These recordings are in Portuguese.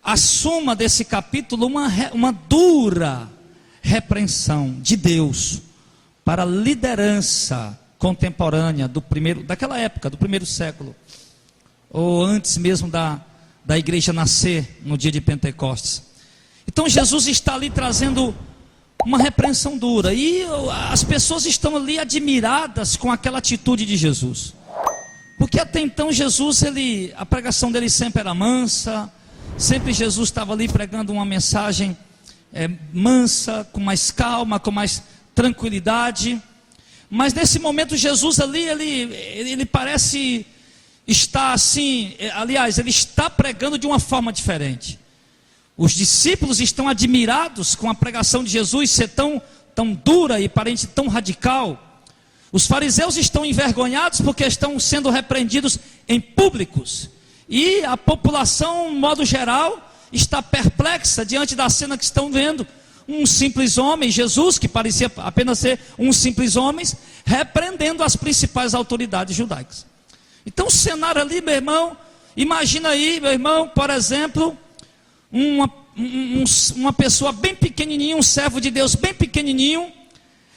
a suma desse capítulo uma dura repreensão de Deus para a liderança contemporânea daquela época, do primeiro século, ou antes mesmo da igreja nascer no dia de Pentecostes. Então Jesus está ali trazendo uma repreensão dura, e as pessoas estão ali admiradas com aquela atitude de Jesus, porque até então Jesus, a pregação dele sempre era mansa, sempre Jesus estava ali pregando uma mensagem mansa, com mais calma, com mais tranquilidade. Mas nesse momento Jesus ali, ele parece estar assim, aliás, ele está pregando de uma forma diferente. Os discípulos estão admirados com a pregação de Jesus ser tão dura e parece tão radical. Os fariseus estão envergonhados porque estão sendo repreendidos em públicos. E a população, de modo geral, está perplexa diante da cena que estão vendo. Um simples homem, Jesus, que parecia apenas ser um simples homem, repreendendo as principais autoridades judaicas. Então o cenário ali, meu irmão, imagina aí, meu irmão, por exemplo, uma pessoa bem pequenininha, um servo de Deus bem pequenininho,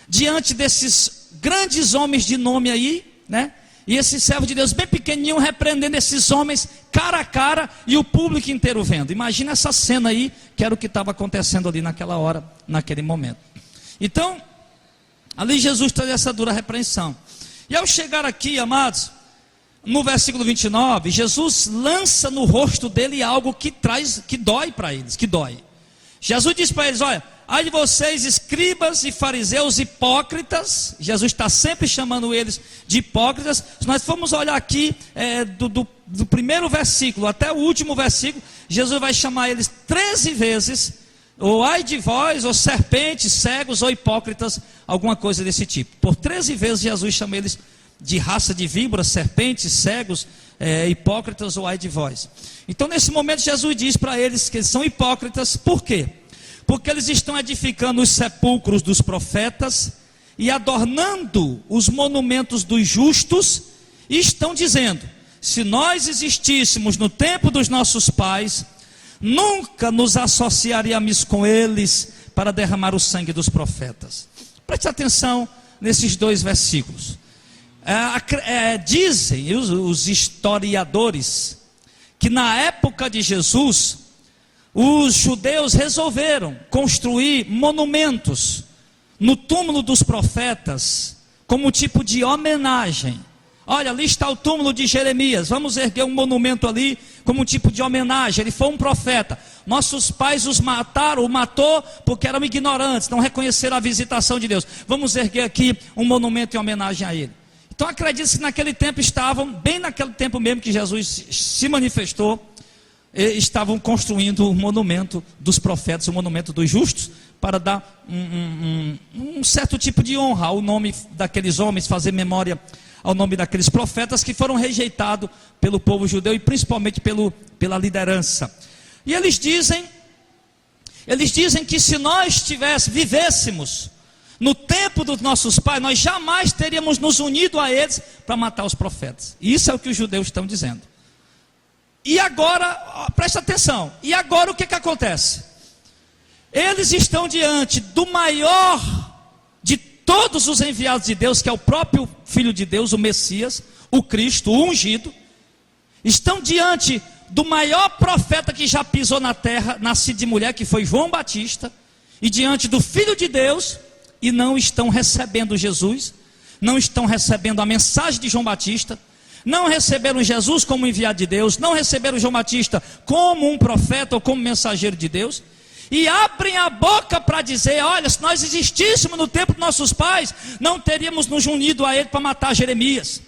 diante desses grandes homens de nome aí, né? E esse servo de Deus bem pequenininho repreendendo esses homens cara a cara e o público inteiro vendo. Imagina essa cena aí, que era o que estava acontecendo ali naquela hora, naquele momento. Então, ali Jesus traz essa dura repreensão. E ao chegar aqui, amados, no versículo 29, Jesus lança no rosto dele algo que dói para eles, que dói. Jesus diz para eles: olha, ai de vocês, escribas e fariseus hipócritas. Jesus está sempre chamando eles de hipócritas. Se nós formos olhar aqui, do primeiro versículo até o último versículo, Jesus vai chamar eles 13 vezes, ou ai de vós, ou serpentes, cegos, ou hipócritas, alguma coisa desse tipo. Por 13 vezes Jesus chama eles de raça de víboras, serpentes, cegos, hipócritas, ou ai de vós. Então nesse momento Jesus diz para eles que eles são hipócritas. Por quê? Porque eles estão edificando os sepulcros dos profetas e adornando os monumentos dos justos, e estão dizendo: se nós existíssemos no tempo dos nossos pais, nunca nos associaríamos com eles para derramar o sangue dos profetas. Preste atenção nesses dois versículos. Dizem os historiadores que na época de Jesus, os judeus resolveram construir monumentos no túmulo dos profetas, como tipo de homenagem. Olha, ali está o túmulo de Jeremias, vamos erguer um monumento ali, como um tipo de homenagem. Ele foi um profeta, nossos pais o matou porque eram ignorantes, não reconheceram a visitação de Deus. Vamos erguer aqui um monumento em homenagem a ele. Então acredito que naquele tempo estavam, bem naquele tempo mesmo que Jesus se manifestou, estavam construindo o monumento dos profetas, o monumento dos justos, para dar um certo tipo de honra ao nome daqueles homens, fazer memória ao nome daqueles profetas que foram rejeitados pelo povo judeu e principalmente pela liderança. E eles dizem que se nós vivêssemos no tempo dos nossos pais, nós jamais teríamos nos unido a eles para matar os profetas. Isso é o que os judeus estão dizendo. E agora, presta atenção, e agora o que acontece? Eles estão diante do maior de todos os enviados de Deus, que é o próprio Filho de Deus, o Messias, o Cristo, o ungido. Estão diante do maior profeta que já pisou na terra, nascido de mulher, que foi João Batista, e diante do Filho de Deus, e não estão recebendo Jesus, não estão recebendo a mensagem de João Batista, não receberam Jesus como enviado de Deus, não receberam João Batista como um profeta ou como mensageiro de Deus, e abrem a boca para dizer: olha, se nós existíssemos no tempo dos nossos pais, não teríamos nos unido a ele para matar Jeremias,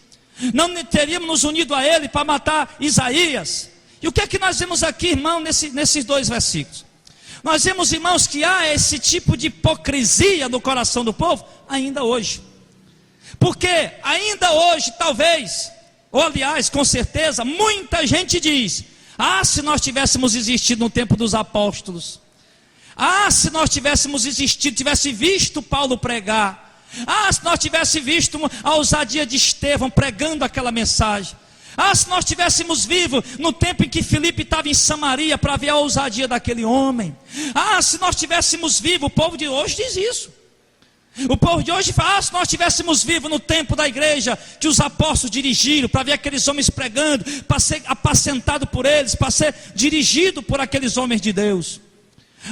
não teríamos nos unido a ele para matar Isaías. E o que é que nós vemos aqui, irmão, nesses dois versículos? Nós vemos, irmãos, que há esse tipo de hipocrisia no coração do povo ainda hoje. Porque ainda hoje, talvez, ou aliás, com certeza, muita gente diz: ah, se nós tivéssemos existido no tempo dos apóstolos, ah, se nós tivéssemos existido, tivesse visto Paulo pregar, ah, se nós tivéssemos visto a ousadia de Estevão pregando aquela mensagem, Ah, se nós estivéssemos vivos no tempo em que Filipe estava em Samaria para ver a ousadia daquele homem. Ah, se nós estivéssemos vivos, o povo de hoje diz isso. O povo de hoje fala, se nós estivéssemos vivos no tempo da igreja, que os apóstolos dirigiram, para ver aqueles homens pregando, para ser apacentado por eles, para ser dirigido por aqueles homens de Deus.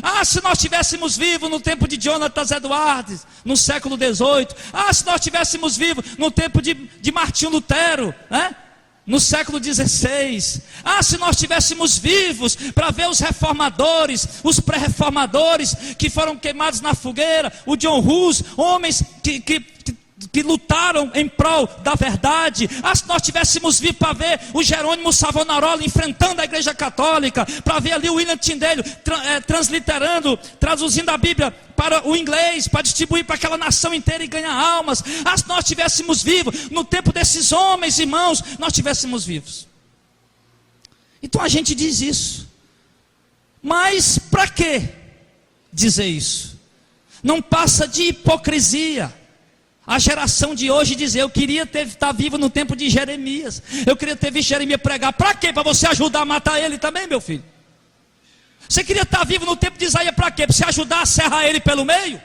Ah, se nós estivéssemos vivos no tempo de Jonatas Edwards, no século XVIII. Ah, se nós estivéssemos vivos no tempo de Martinho Lutero, né? No século XVI. Ah, se nós estivéssemos vivos para ver os reformadores, os pré-reformadores que foram queimados na fogueira, o John Hus, homens que lutaram em prol da verdade. Ah, se nós estivéssemos vivos para ver o Jerônimo Savonarola enfrentando a igreja católica, para ver ali o William Tyndale transliterando, traduzindo a Bíblia para o inglês, para distribuir para aquela nação inteira e ganhar almas. Ah, se nós estivéssemos vivos no tempo desses homens, irmãos, nós estivéssemos vivos. Então a gente diz isso, mas para que dizer isso? Não passa de hipocrisia. A geração de hoje diz, eu queria estar vivo no tempo de Jeremias, eu queria ter visto Jeremias pregar. Para quê? Para você ajudar a matar ele também, meu filho. Você queria estar vivo no tempo de Isaías para quê? Para você ajudar a serrar ele pelo meio?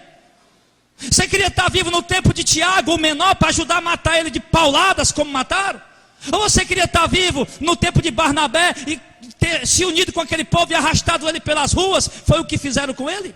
Você queria estar vivo no tempo de Tiago, o menor, para ajudar a matar ele de pauladas como mataram? Ou você queria estar vivo no tempo de Barnabé e ter se unido com aquele povo e arrastado ele pelas ruas? Foi o que fizeram com ele?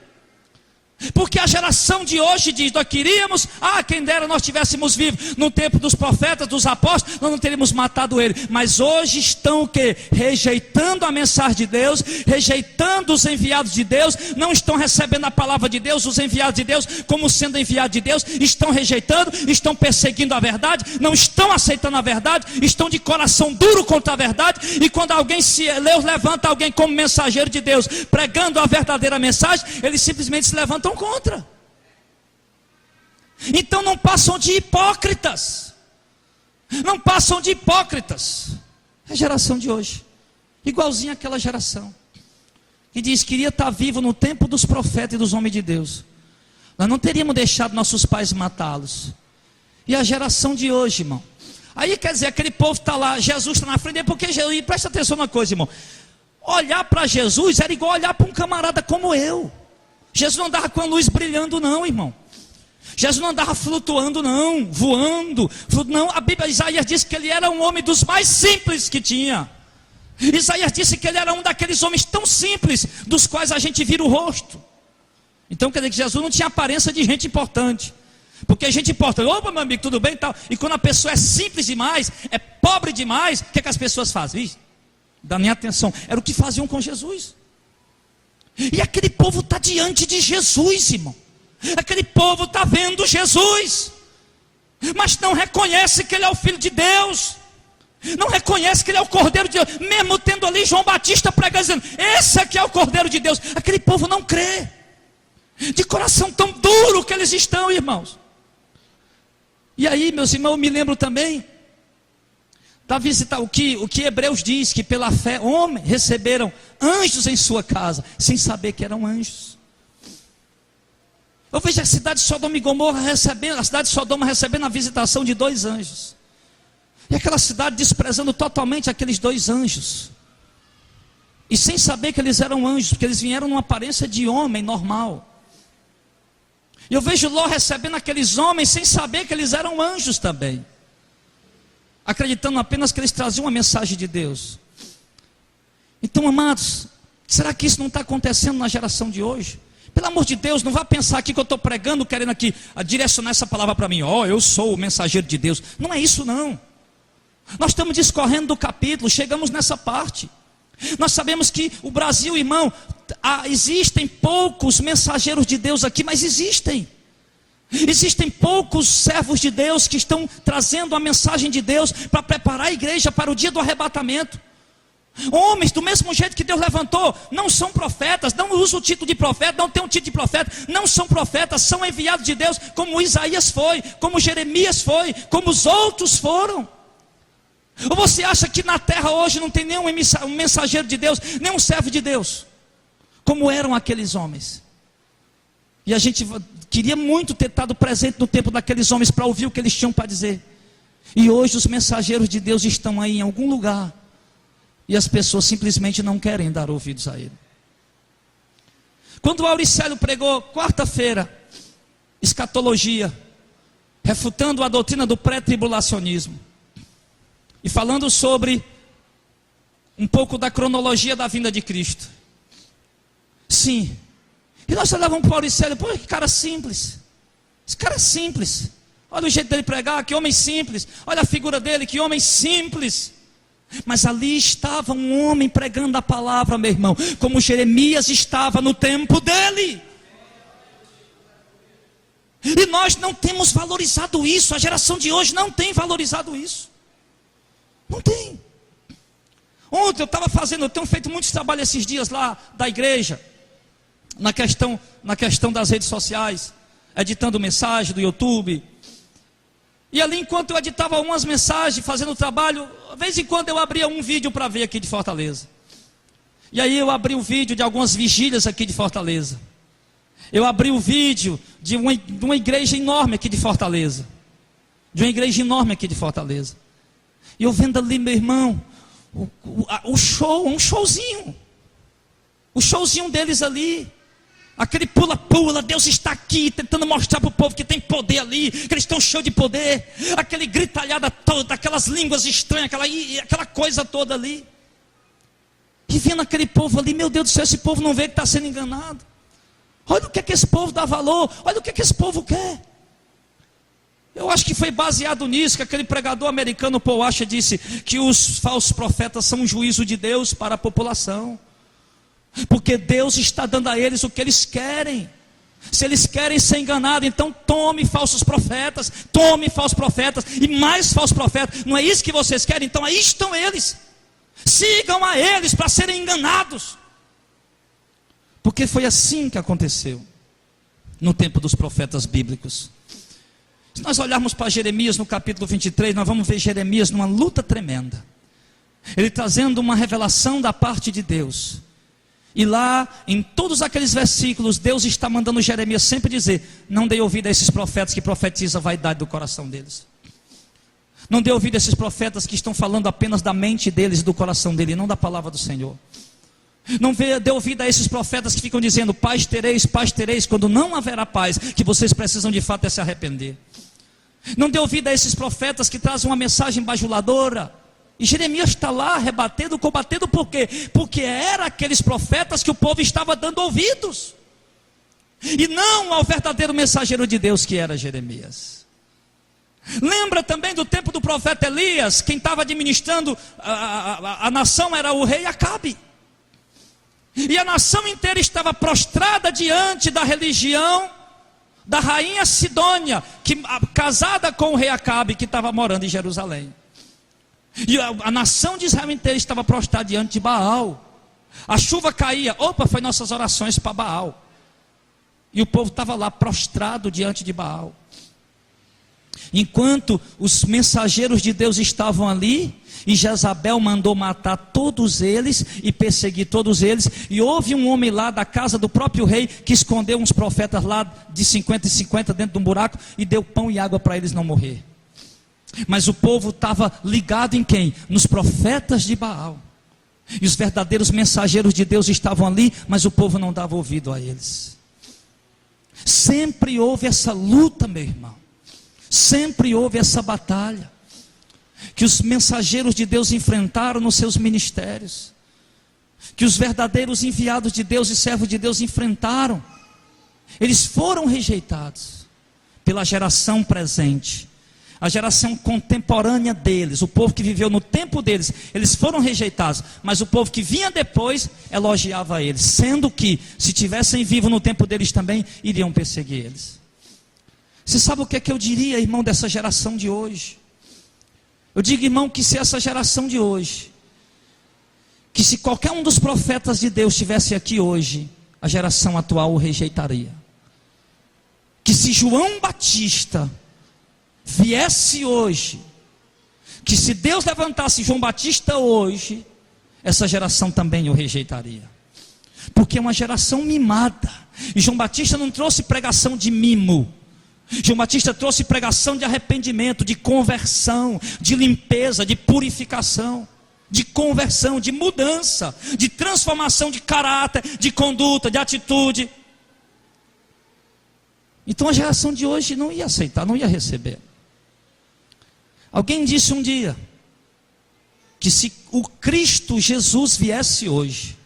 Porque a geração de hoje diz, nós queríamos, quem dera nós estivéssemos vivos no tempo dos profetas, dos apóstolos, nós não teríamos matado ele. Mas hoje estão o quê? Rejeitando a mensagem de Deus, rejeitando os enviados de Deus, não estão recebendo a palavra de Deus, os enviados de Deus, como sendo enviados de Deus, estão rejeitando, estão perseguindo a verdade, não estão aceitando a verdade, estão de coração duro contra a verdade. E quando alguém Deus levanta alguém como mensageiro de Deus, pregando a verdadeira mensagem, eles simplesmente se levantam contra. Então não passam de hipócritas. Não passam de hipócritas. É a geração de hoje, igualzinha àquela geração que diz que queria estar vivo no tempo dos profetas e dos homens de Deus. Nós não teríamos deixado nossos pais matá-los. E a geração de hoje, irmão, aí quer dizer, aquele povo está lá, Jesus está na frente, porque Jesus, e presta atenção numa coisa, irmão, olhar para Jesus era igual olhar para um camarada como eu. Jesus não andava com a luz brilhando não, irmão. Jesus não andava flutuando não, voando, não. A Bíblia, Isaías disse que ele era um homem dos mais simples que tinha. Isaías disse que ele era um daqueles homens tão simples, dos quais a gente vira o rosto. Então quer dizer que Jesus não tinha aparência de gente importante. Porque gente importante, opa meu amigo, tudo bem e tal. E quando a pessoa é simples demais, é pobre demais, o que as pessoas fazem? Ih, dá nem atenção. Era o que faziam com Jesus. E aquele povo está diante de Jesus, irmão. Aquele povo está vendo Jesus, mas não reconhece que ele é o Filho de Deus, não reconhece que ele é o Cordeiro de Deus, mesmo tendo ali João Batista pregando, dizendo, esse aqui é o Cordeiro de Deus. Aquele povo não crê, de coração tão duro que eles estão, irmãos. E aí, meus irmãos, eu me lembro também da visita, o que Hebreus diz, que pela fé homens receberam anjos em sua casa, sem saber que eram anjos. Eu vejo a cidade de Sodoma e Gomorra recebendo, a cidade de Sodoma recebendo a visitação de 2 anjos, e aquela cidade desprezando totalmente aqueles 2 anjos, e sem saber que eles eram anjos, porque eles vieram numa aparência de homem normal. E eu vejo Ló recebendo aqueles homens sem saber que eles eram anjos também, acreditando apenas que eles traziam uma mensagem de Deus. Então, amados, será que isso não está acontecendo na geração de hoje? Pelo amor de Deus, não vá pensar aqui que eu estou pregando, querendo aqui direcionar essa palavra para mim. Eu sou o mensageiro de Deus. Não é isso não. Nós estamos discorrendo do capítulo, chegamos nessa parte. Nós sabemos que o Brasil, irmão, existem poucos mensageiros de Deus aqui, mas existem. Existem poucos servos de Deus que estão trazendo a mensagem de Deus para preparar a igreja para o dia do arrebatamento. Homens, do mesmo jeito que Deus levantou, não são profetas, não usam o título de profeta, não tem um título de profeta, não são profetas, são enviados de Deus, como Isaías foi, como Jeremias foi, como os outros foram. Ou você acha que na terra hoje não tem nenhum mensageiro de Deus, nenhum servo de Deus, como eram aqueles homens? E a gente queria muito ter estado presente no tempo daqueles homens para ouvir o que eles tinham para dizer. E hoje os mensageiros de Deus estão aí em algum lugar, e as pessoas simplesmente não querem dar ouvidos a ele. Quando o Auricélio pregou quarta-feira, escatologia, refutando a doutrina do pré-tribulacionismo, e falando sobre um pouco da cronologia da vinda de Cristo. Sim. E nós olhávamos para o Auricélio, pô, que cara simples. Esse cara é simples. Olha o jeito dele pregar, que homem simples. Olha a figura dele, que homem simples. Mas ali estava um homem pregando a palavra, meu irmão, como Jeremias estava no tempo dele. E nós não temos valorizado isso. A geração de hoje não tem valorizado isso. Não tem. Ontem eu tenho feito muitos trabalhos esses dias lá da igreja, na questão das redes sociais, editando mensagem do YouTube. E ali, enquanto eu editava algumas mensagens, fazendo o trabalho, de vez em quando eu abria um vídeo para ver aqui de Fortaleza. E aí eu abri o vídeo de algumas vigílias aqui de Fortaleza. Eu abri o vídeo de uma igreja enorme aqui de Fortaleza. De uma igreja enorme aqui de Fortaleza. E eu vendo ali, meu irmão, o show, um showzinho. O showzinho deles ali. Aquele pula-pula, Deus está aqui, tentando mostrar para o povo que tem poder ali, que eles estão cheios de poder. Aquele gritalhada toda, aquelas línguas estranhas, aquela coisa toda ali. E vendo aquele povo ali, meu Deus do céu, esse povo não vê que está sendo enganado. Olha o que é que esse povo dá valor, olha o que é que esse povo quer. Eu acho que foi baseado nisso que aquele pregador americano Paul Washer disse que os falsos profetas são um juízo de Deus para a população. Porque Deus está dando a eles o que eles querem. Se eles querem ser enganados, então tome falsos profetas e mais falsos profetas. Não é isso que vocês querem? Então aí estão eles. Sigam a eles para serem enganados. Porque foi assim que aconteceu no tempo dos profetas bíblicos. Se nós olharmos para Jeremias no capítulo 23, nós vamos ver Jeremias numa luta tremenda. Ele trazendo uma revelação da parte de Deus. E lá, em todos aqueles versículos, Deus está mandando Jeremias sempre dizer: não dê ouvido a esses profetas que profetizam a vaidade do coração deles. Não dê ouvido a esses profetas que estão falando apenas da mente deles e do coração deles, não da palavra do Senhor. Não dê ouvido a esses profetas que ficam dizendo: paz tereis, quando não haverá paz, que vocês precisam de fato é se arrepender. Não dê ouvido a esses profetas que trazem uma mensagem bajuladora. E Jeremias está lá rebatendo, combatendo, por quê? Porque era aqueles profetas que o povo estava dando ouvidos, e não ao verdadeiro mensageiro de Deus que era Jeremias. Lembra também do tempo do profeta Elias, quem estava administrando a nação era o rei Acabe. E a nação inteira estava prostrada diante da religião da rainha Sidônia, casada com o rei Acabe, que estava morando em Jerusalém. E a nação de Israel inteira estava prostrada diante de Baal. A chuva caía, foi nossas orações para Baal. E o povo estava lá prostrado diante de Baal. Enquanto os mensageiros de Deus estavam ali, e Jezabel mandou matar todos eles e perseguir todos eles, e houve um homem lá da casa do próprio rei que escondeu uns profetas lá de 50 em 50 dentro de um buraco e deu pão e água para eles não morrer. Mas o povo estava ligado em quem? Nos profetas de Baal. E os verdadeiros mensageiros de Deus estavam ali, mas o povo não dava ouvido a eles. Sempre houve essa luta, meu irmão. Sempre houve essa batalha que os mensageiros de Deus enfrentaram nos seus ministérios, que os verdadeiros enviados de Deus e servos de Deus enfrentaram. Eles foram rejeitados pela geração presente, a geração contemporânea deles, o povo que viveu no tempo deles. Eles foram rejeitados, mas o povo que vinha depois elogiava eles, sendo que, se tivessem vivo no tempo deles também, iriam perseguir eles. Você sabe o que é que eu diria, irmão, dessa geração de hoje? Eu digo, irmão, que se essa geração de hoje, que se qualquer um dos profetas de Deus estivesse aqui hoje, a geração atual o rejeitaria. Que se João Batista viesse hoje, que se Deus levantasse João Batista hoje, essa geração também o rejeitaria. Porque é uma geração mimada. E João Batista não trouxe pregação de mimo. João Batista trouxe pregação de arrependimento, de conversão, de limpeza, de purificação, de conversão, de mudança, de transformação de caráter, de conduta, de atitude. Então a geração de hoje não ia aceitar, não ia receber. Alguém disse um dia que se o Cristo Jesus viesse hoje,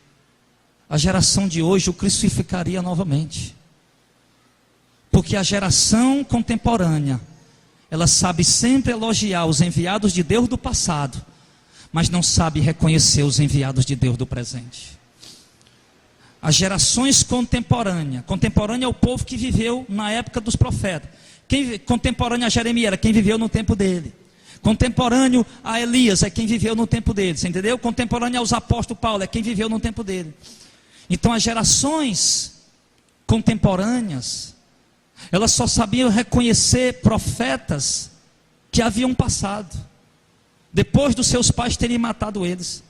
a geração de hoje o crucificaria novamente. Porque a geração contemporânea, ela sabe sempre elogiar os enviados de Deus do passado, mas não sabe reconhecer os enviados de Deus do presente. As gerações contemporânea é o povo que viveu na época dos profetas. Contemporâneo a Jeremias era quem viveu no tempo dele. Contemporâneo a Elias é quem viveu no tempo dele, você entendeu? Contemporâneo aos apóstolos Paulo é quem viveu no tempo dele. Então as gerações contemporâneas, elas só sabiam reconhecer profetas que haviam passado, depois dos seus pais terem matado eles.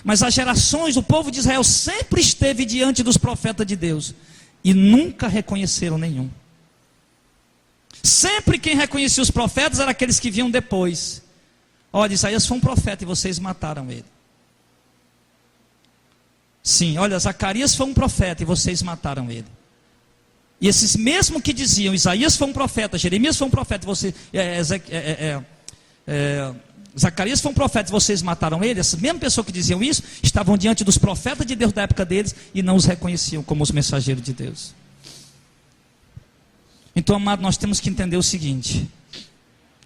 Mas as gerações, o povo de Israel sempre esteve diante dos profetas de Deus e nunca reconheceram nenhum. Sempre quem reconhecia os profetas eram aqueles que vinham depois. Olha, Isaías foi um profeta e vocês mataram ele. Sim, olha, Zacarias foi um profeta e vocês mataram ele. E esses mesmos que diziam, Isaías foi um profeta, Jeremias foi um profeta, Zacarias foi um profeta e vocês mataram ele, essas mesmas pessoas que diziam isso, estavam diante dos profetas de Deus da época deles e não os reconheciam como os mensageiros de Deus. Então, amado, nós temos que entender o seguinte,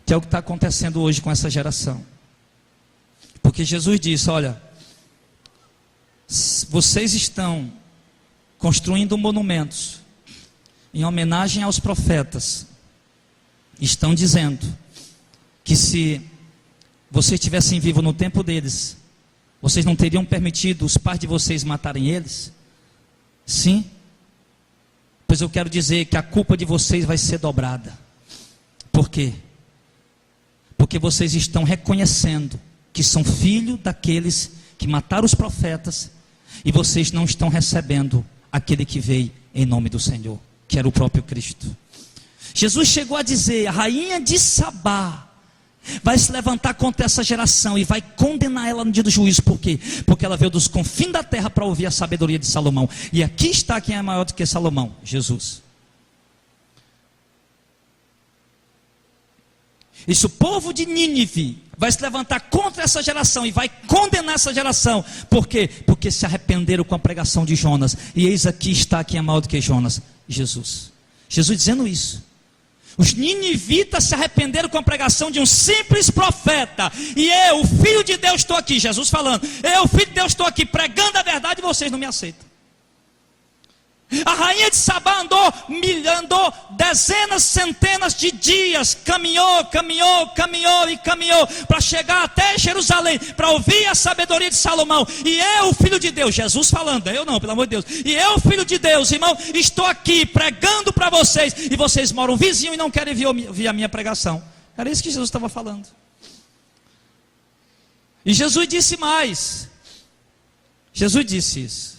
que é o que está acontecendo hoje com essa geração. Porque Jesus disse, olha, vocês estão construindo monumentos em homenagem aos profetas, estão dizendo que se vocês estivessem vivos no tempo deles, vocês não teriam permitido os pais de vocês matarem eles? Sim. Pois eu quero dizer que a culpa de vocês vai ser dobrada. Por quê? Porque vocês estão reconhecendo que são filhos daqueles que mataram os profetas, e vocês não estão recebendo aquele que veio em nome do Senhor, que era o próprio Cristo. Jesus chegou a dizer, a rainha de Sabá vai se levantar contra essa geração e vai condenar ela no dia do juízo. Por quê? Porque ela veio dos confins da terra para ouvir a sabedoria de Salomão. E aqui está quem é maior do que Salomão, Jesus. Isso, o povo de Nínive vai se levantar contra essa geração e vai condenar essa geração. Por quê? Porque se arrependeram com a pregação de Jonas. E eis aqui está quem é maior do que Jonas, Jesus. Jesus dizendo isso. Os ninivitas se arrependeram com a pregação de um simples profeta. E eu, o Filho de Deus, estou aqui. Jesus falando, eu, o Filho de Deus, estou aqui pregando a verdade e vocês não me aceitam. A rainha de Sabá andou dezenas, centenas de dias, caminhou para chegar até Jerusalém, para ouvir a sabedoria de Salomão. E eu, o Filho de Deus, Jesus falando, eu não, pelo amor de Deus, e eu, Filho de Deus, irmão, estou aqui pregando para vocês, e vocês moram vizinho e não querem ouvir a minha pregação. Era isso que Jesus estava falando. E Jesus disse mais, Jesus disse isso: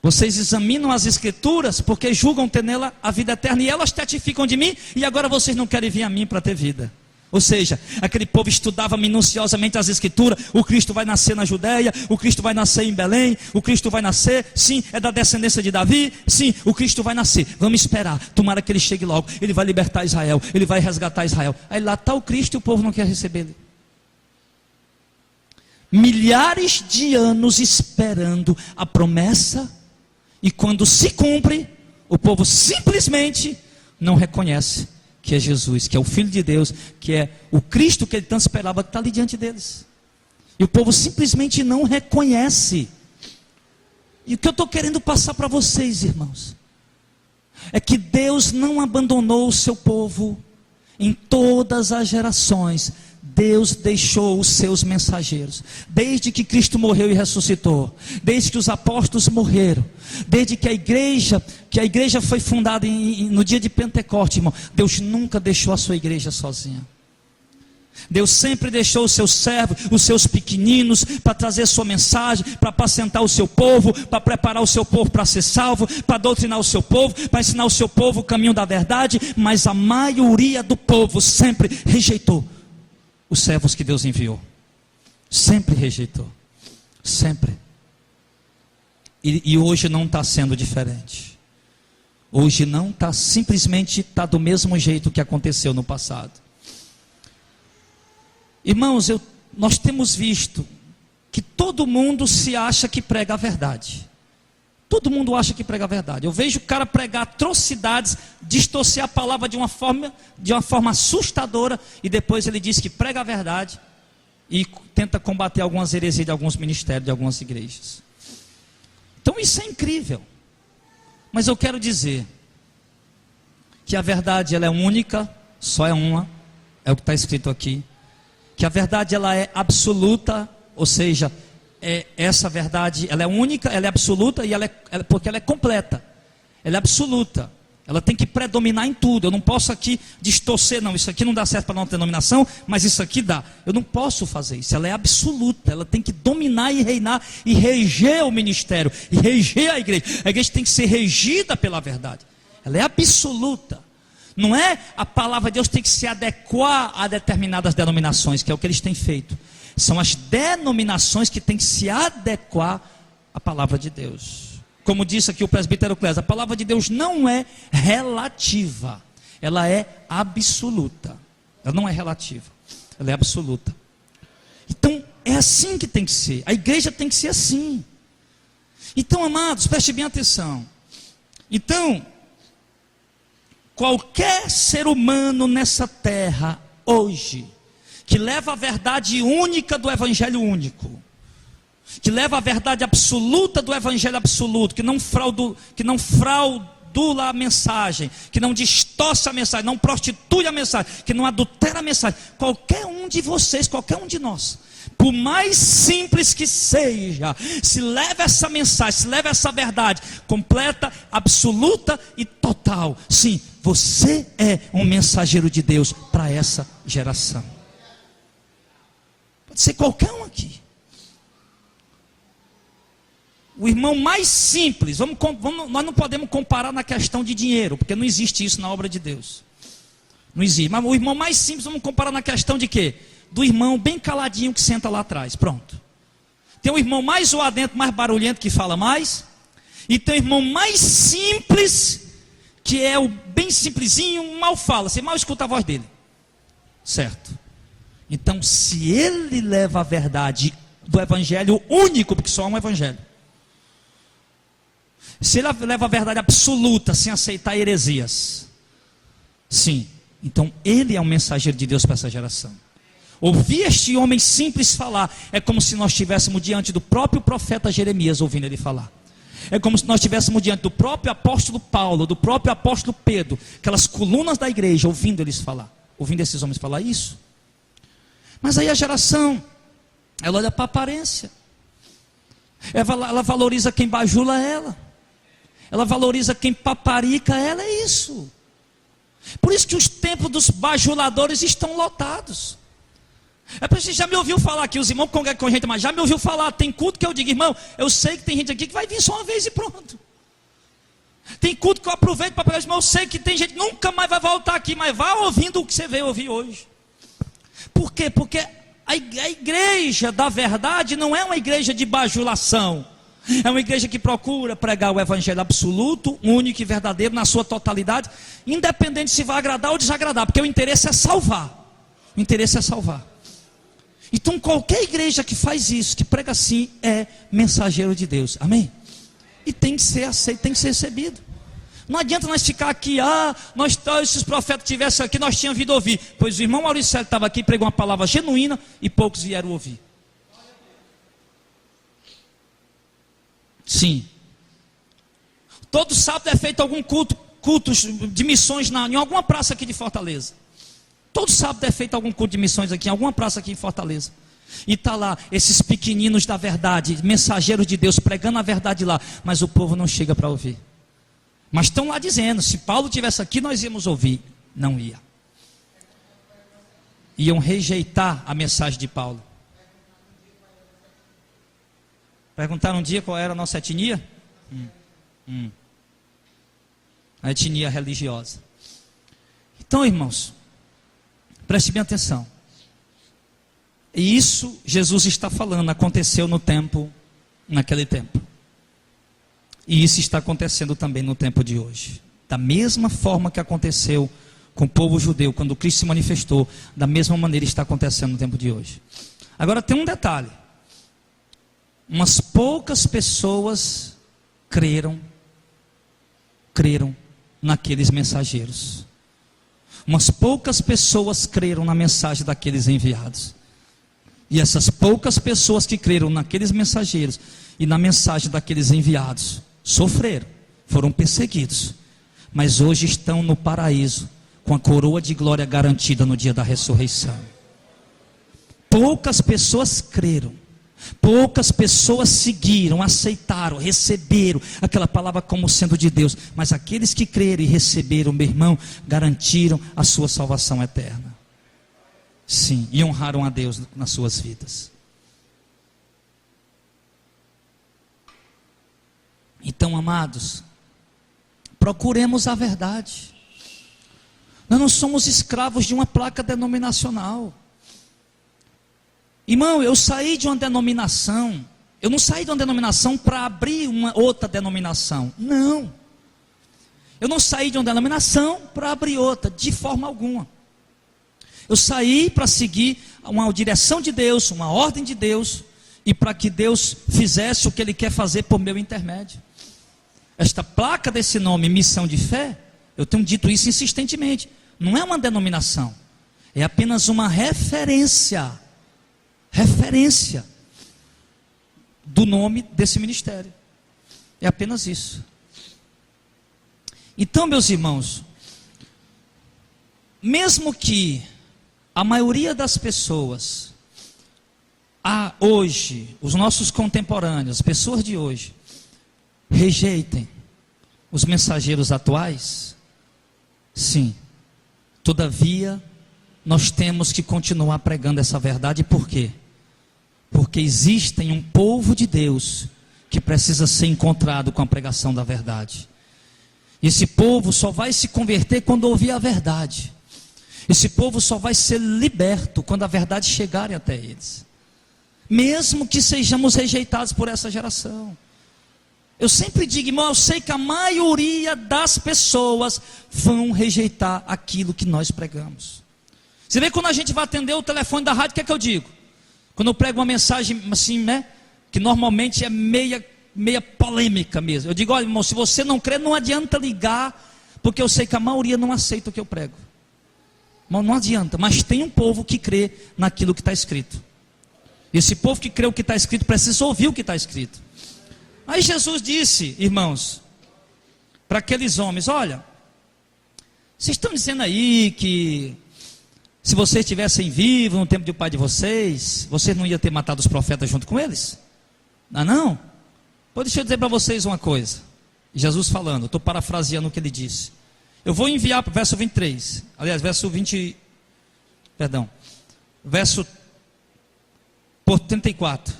vocês examinam as escrituras porque julgam ter nela a vida eterna, e elas testificam de mim, e agora vocês não querem vir a mim para ter vida. Ou seja, aquele povo estudava minuciosamente as escrituras. O Cristo vai nascer na Judéia, o Cristo vai nascer em Belém, o Cristo vai nascer, sim, é da descendência de Davi, sim, o Cristo vai nascer, vamos esperar, tomara que ele chegue logo, ele vai libertar Israel, ele vai resgatar Israel. Aí lá está o Cristo e o povo não quer receber ele. Milhares de anos esperando a promessa, e quando se cumpre, o povo simplesmente não reconhece que é Jesus, que é o Filho de Deus, que é o Cristo que ele tanto esperava, que está ali diante deles. E o povo simplesmente não reconhece. E o que eu estou querendo passar para vocês, irmãos, é que Deus não abandonou o seu povo em todas as gerações. Deus deixou os seus mensageiros, desde que Cristo morreu e ressuscitou, desde que os apóstolos morreram, desde que a igreja foi fundada no dia de Pentecostes, irmão. Deus nunca deixou a sua igreja sozinha. Deus sempre deixou os seus servos, os seus pequeninos, para trazer sua mensagem, para apacentar o seu povo, para preparar o seu povo para ser salvo, para doutrinar o seu povo, para ensinar o seu povo o caminho da verdade. Mas a maioria do povo sempre rejeitou os servos que Deus enviou. Sempre rejeitou. Sempre. E hoje não está sendo diferente. Hoje não está, simplesmente está do mesmo jeito que aconteceu no passado. Irmãos, nós temos visto que todo mundo se acha que prega a verdade. Todo mundo acha que prega a verdade. Eu vejo o cara pregar atrocidades, distorcer a palavra de uma forma assustadora, e depois ele diz que prega a verdade e tenta combater algumas heresias de alguns ministérios, de algumas igrejas. Então isso é incrível. Mas eu quero dizer que a verdade ela é única, só é uma, é o que está escrito aqui. Que a verdade ela é absoluta, ou seja, essa verdade ela é única, ela é absoluta, e porque ela é completa. Ela é absoluta. Ela tem que predominar em tudo. Eu não posso aqui distorcer, não, isso aqui não dá certo para a nossa denominação, mas isso aqui dá. Eu não posso fazer isso. Ela é absoluta. Ela tem que dominar e reinar e reger o ministério e reger a igreja. A igreja tem que ser regida pela verdade. Ela é absoluta. Não é a palavra de Deus tem que se adequar a determinadas denominações, que é o que eles têm feito. São as denominações que têm que se adequar à palavra de Deus. Como disse aqui o presbítero Clésio, a palavra de Deus não é relativa, ela é absoluta. Ela não é relativa, ela é absoluta. Então é assim que tem que ser. A igreja tem que ser assim. Então, amados, preste bem atenção. Então, qualquer ser humano nessa terra hoje que leva a verdade única do evangelho único, que leva a verdade absoluta do evangelho absoluto, que não fraudula a mensagem, que não distorce a mensagem, não prostitui a mensagem, que não adultera a mensagem, qualquer um de vocês, qualquer um de nós, por mais simples que seja, se leva essa mensagem, se leva essa verdade completa, absoluta e total, sim, você é um mensageiro de Deus para essa geração. Pode ser qualquer um aqui. O irmão mais simples, nós não podemos comparar na questão de dinheiro, porque não existe isso na obra de Deus. Não existe. Mas o irmão mais simples, vamos comparar na questão de quê? Do irmão bem caladinho que senta lá atrás. Pronto. Tem o irmão mais zoadento, mais barulhento, que fala mais. E tem o irmão mais simples, que é o bem simplesinho, mal fala. Você mal escuta a voz dele. Certo. Então, se ele leva a verdade do evangelho único, porque só há um evangelho, se ele leva a verdade absoluta, sem aceitar heresias, sim, então ele é um mensageiro de Deus para essa geração. Ouvir este homem simples falar é como se nós estivéssemos diante do próprio profeta Jeremias ouvindo ele falar. É como se nós estivéssemos diante do próprio apóstolo Paulo, do próprio apóstolo Pedro, aquelas colunas da igreja, ouvindo eles falar, ouvindo esses homens falar isso. Mas aí a geração, ela olha para a aparência, ela valoriza quem bajula ela, ela valoriza quem paparica ela, é isso. Por isso que os templos dos bajuladores estão lotados. É porque você já me ouviu falar aqui, os irmãos congregam com gente, mas já me ouviu falar, tem culto que eu digo, irmão, eu sei que tem gente aqui que vai vir só uma vez e pronto. Tem culto que eu aproveito para pegar, irmão, eu sei que tem gente que nunca mais vai voltar aqui, mas vá ouvindo o que você veio ouvir hoje. Por quê? Porque a igreja da verdade não é uma igreja de bajulação. É uma igreja que procura pregar o evangelho absoluto, único e verdadeiro na sua totalidade, independente se vai agradar ou desagradar, porque o interesse é salvar. O interesse é salvar. Então qualquer igreja que faz isso, que prega assim, é mensageiro de Deus. Amém? E tem que ser aceito, tem que ser recebido. Não adianta nós ficar aqui, se os profetas tivessem aqui, nós tínhamos vindo ouvir. Pois o irmão Maurício estava aqui, pregou uma palavra genuína e poucos vieram ouvir. Sim. Todo sábado é feito algum culto de missões em alguma praça aqui de Fortaleza. Todo sábado é feito algum culto de missões aqui, em alguma praça aqui em Fortaleza. E está lá, esses pequeninos da verdade, mensageiros de Deus, pregando a verdade lá. Mas o povo não chega para ouvir. Mas estão lá dizendo, se Paulo estivesse aqui, nós íamos ouvir. Não ia. iam rejeitar a mensagem de Paulo. Perguntaram um dia qual era a nossa etnia? A etnia religiosa. Então, irmãos, preste bem atenção. E isso Jesus está falando, aconteceu naquele tempo. E isso está acontecendo também no tempo de hoje. Da mesma forma que aconteceu com o povo judeu, quando Cristo se manifestou, da mesma maneira está acontecendo no tempo de hoje. Agora tem um detalhe. Umas poucas pessoas creram naqueles mensageiros. Umas poucas pessoas creram na mensagem daqueles enviados. E essas poucas pessoas que creram naqueles mensageiros e na mensagem daqueles enviados, sofreram, foram perseguidos, mas hoje estão no paraíso, com a coroa de glória garantida no dia da ressurreição. Poucas pessoas creram, poucas pessoas seguiram, aceitaram, receberam aquela palavra como sendo de Deus, mas aqueles que creram e receberam, meu irmão, garantiram a sua salvação eterna. Sim, e honraram a Deus nas suas vidas. Então, amados, procuremos a verdade. Nós não somos escravos de uma placa denominacional. Irmão, eu saí de uma denominação. Eu não saí de uma denominação para abrir uma outra denominação. Não. Eu não saí de uma denominação para abrir outra, de forma alguma. Eu saí para seguir uma direção de Deus, uma ordem de Deus, e para que Deus fizesse o que Ele quer fazer por meu intermédio. Esta placa desse nome, Missão de Fé, eu tenho dito isso insistentemente, não é uma denominação, é apenas uma referência do nome desse ministério. É apenas isso. Então, meus irmãos, mesmo que a maioria das pessoas, hoje, os nossos contemporâneos, as pessoas de hoje, rejeitem os mensageiros atuais, sim, todavia, nós temos que continuar pregando essa verdade. Por quê? Porque existe um povo de Deus que precisa ser encontrado com a pregação da verdade. Esse povo só vai se converter quando ouvir a verdade. Esse povo só vai ser liberto quando a verdade chegar até eles. Mesmo que sejamos rejeitados por essa geração. Eu sempre digo, irmão, eu sei que a maioria das pessoas vão rejeitar aquilo que nós pregamos. Você vê quando a gente vai atender o telefone da rádio, o que é que eu digo? Quando eu prego uma mensagem assim, né, que normalmente é meia polêmica mesmo. Eu digo, olha, irmão, se você não crê, não adianta ligar, porque eu sei que a maioria não aceita o que eu prego. Não adianta, mas tem um povo que crê naquilo que está escrito. Esse povo que crê o que está escrito precisa ouvir o que está escrito. Aí Jesus disse, irmãos, para aqueles homens, olha, vocês estão dizendo aí que se vocês estivessem vivos no tempo do pai de vocês não iam ter matado os profetas junto com eles? Não? Pois deixa eu dizer para vocês uma coisa. Jesus falando, eu estou parafraseando o que ele disse. Eu vou enviar para o verso 23, aliás, verso 34.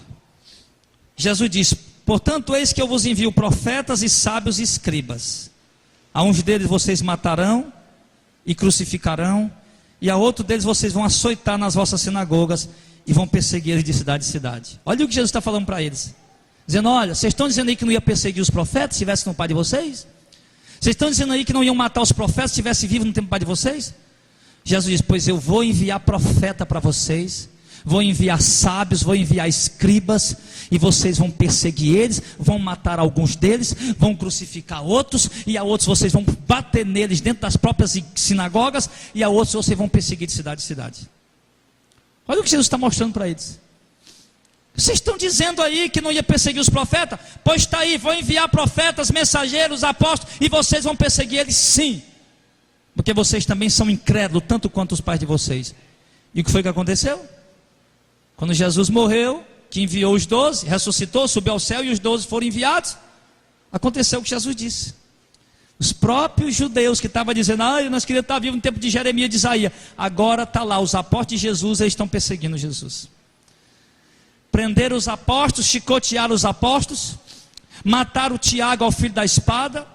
Jesus diz, portanto, eis que eu vos envio profetas e sábios e escribas. A uns deles vocês matarão e crucificarão, e a outro deles vocês vão açoitar nas vossas sinagogas e vão perseguir eles de cidade em cidade. Olha o que Jesus está falando para eles. Dizendo, olha, vocês estão dizendo aí que não ia perseguir os profetas se estivesse no pai de vocês? Vocês estão dizendo aí que não iam matar os profetas se estivesse vivo no tempo do pai de vocês? Jesus diz, pois eu vou enviar profeta para vocês, vou enviar sábios, vou enviar escribas, e vocês vão perseguir eles, vão matar alguns deles, vão crucificar outros, e a outros vocês vão bater neles dentro das próprias sinagogas, e a outros vocês vão perseguir de cidade em cidade. Olha o que Jesus está mostrando para eles. Vocês estão dizendo aí que não ia perseguir os profetas? Pois está aí, vou enviar profetas, mensageiros, apóstolos, e vocês vão perseguir eles sim, porque vocês também são incrédulos, tanto quanto os pais de vocês. E o que foi que aconteceu? Quando Jesus morreu, que enviou os 12, ressuscitou, subiu ao céu e os 12 foram enviados, aconteceu o que Jesus disse. Os próprios judeus que estavam dizendo, nós queríamos estar vivos no tempo de Jeremias e de Isaías. Agora está lá, os apóstolos de Jesus, eles estão perseguindo Jesus. Prenderam os apóstolos, chicotearam os apóstolos, mataram Tiago ao fio da espada.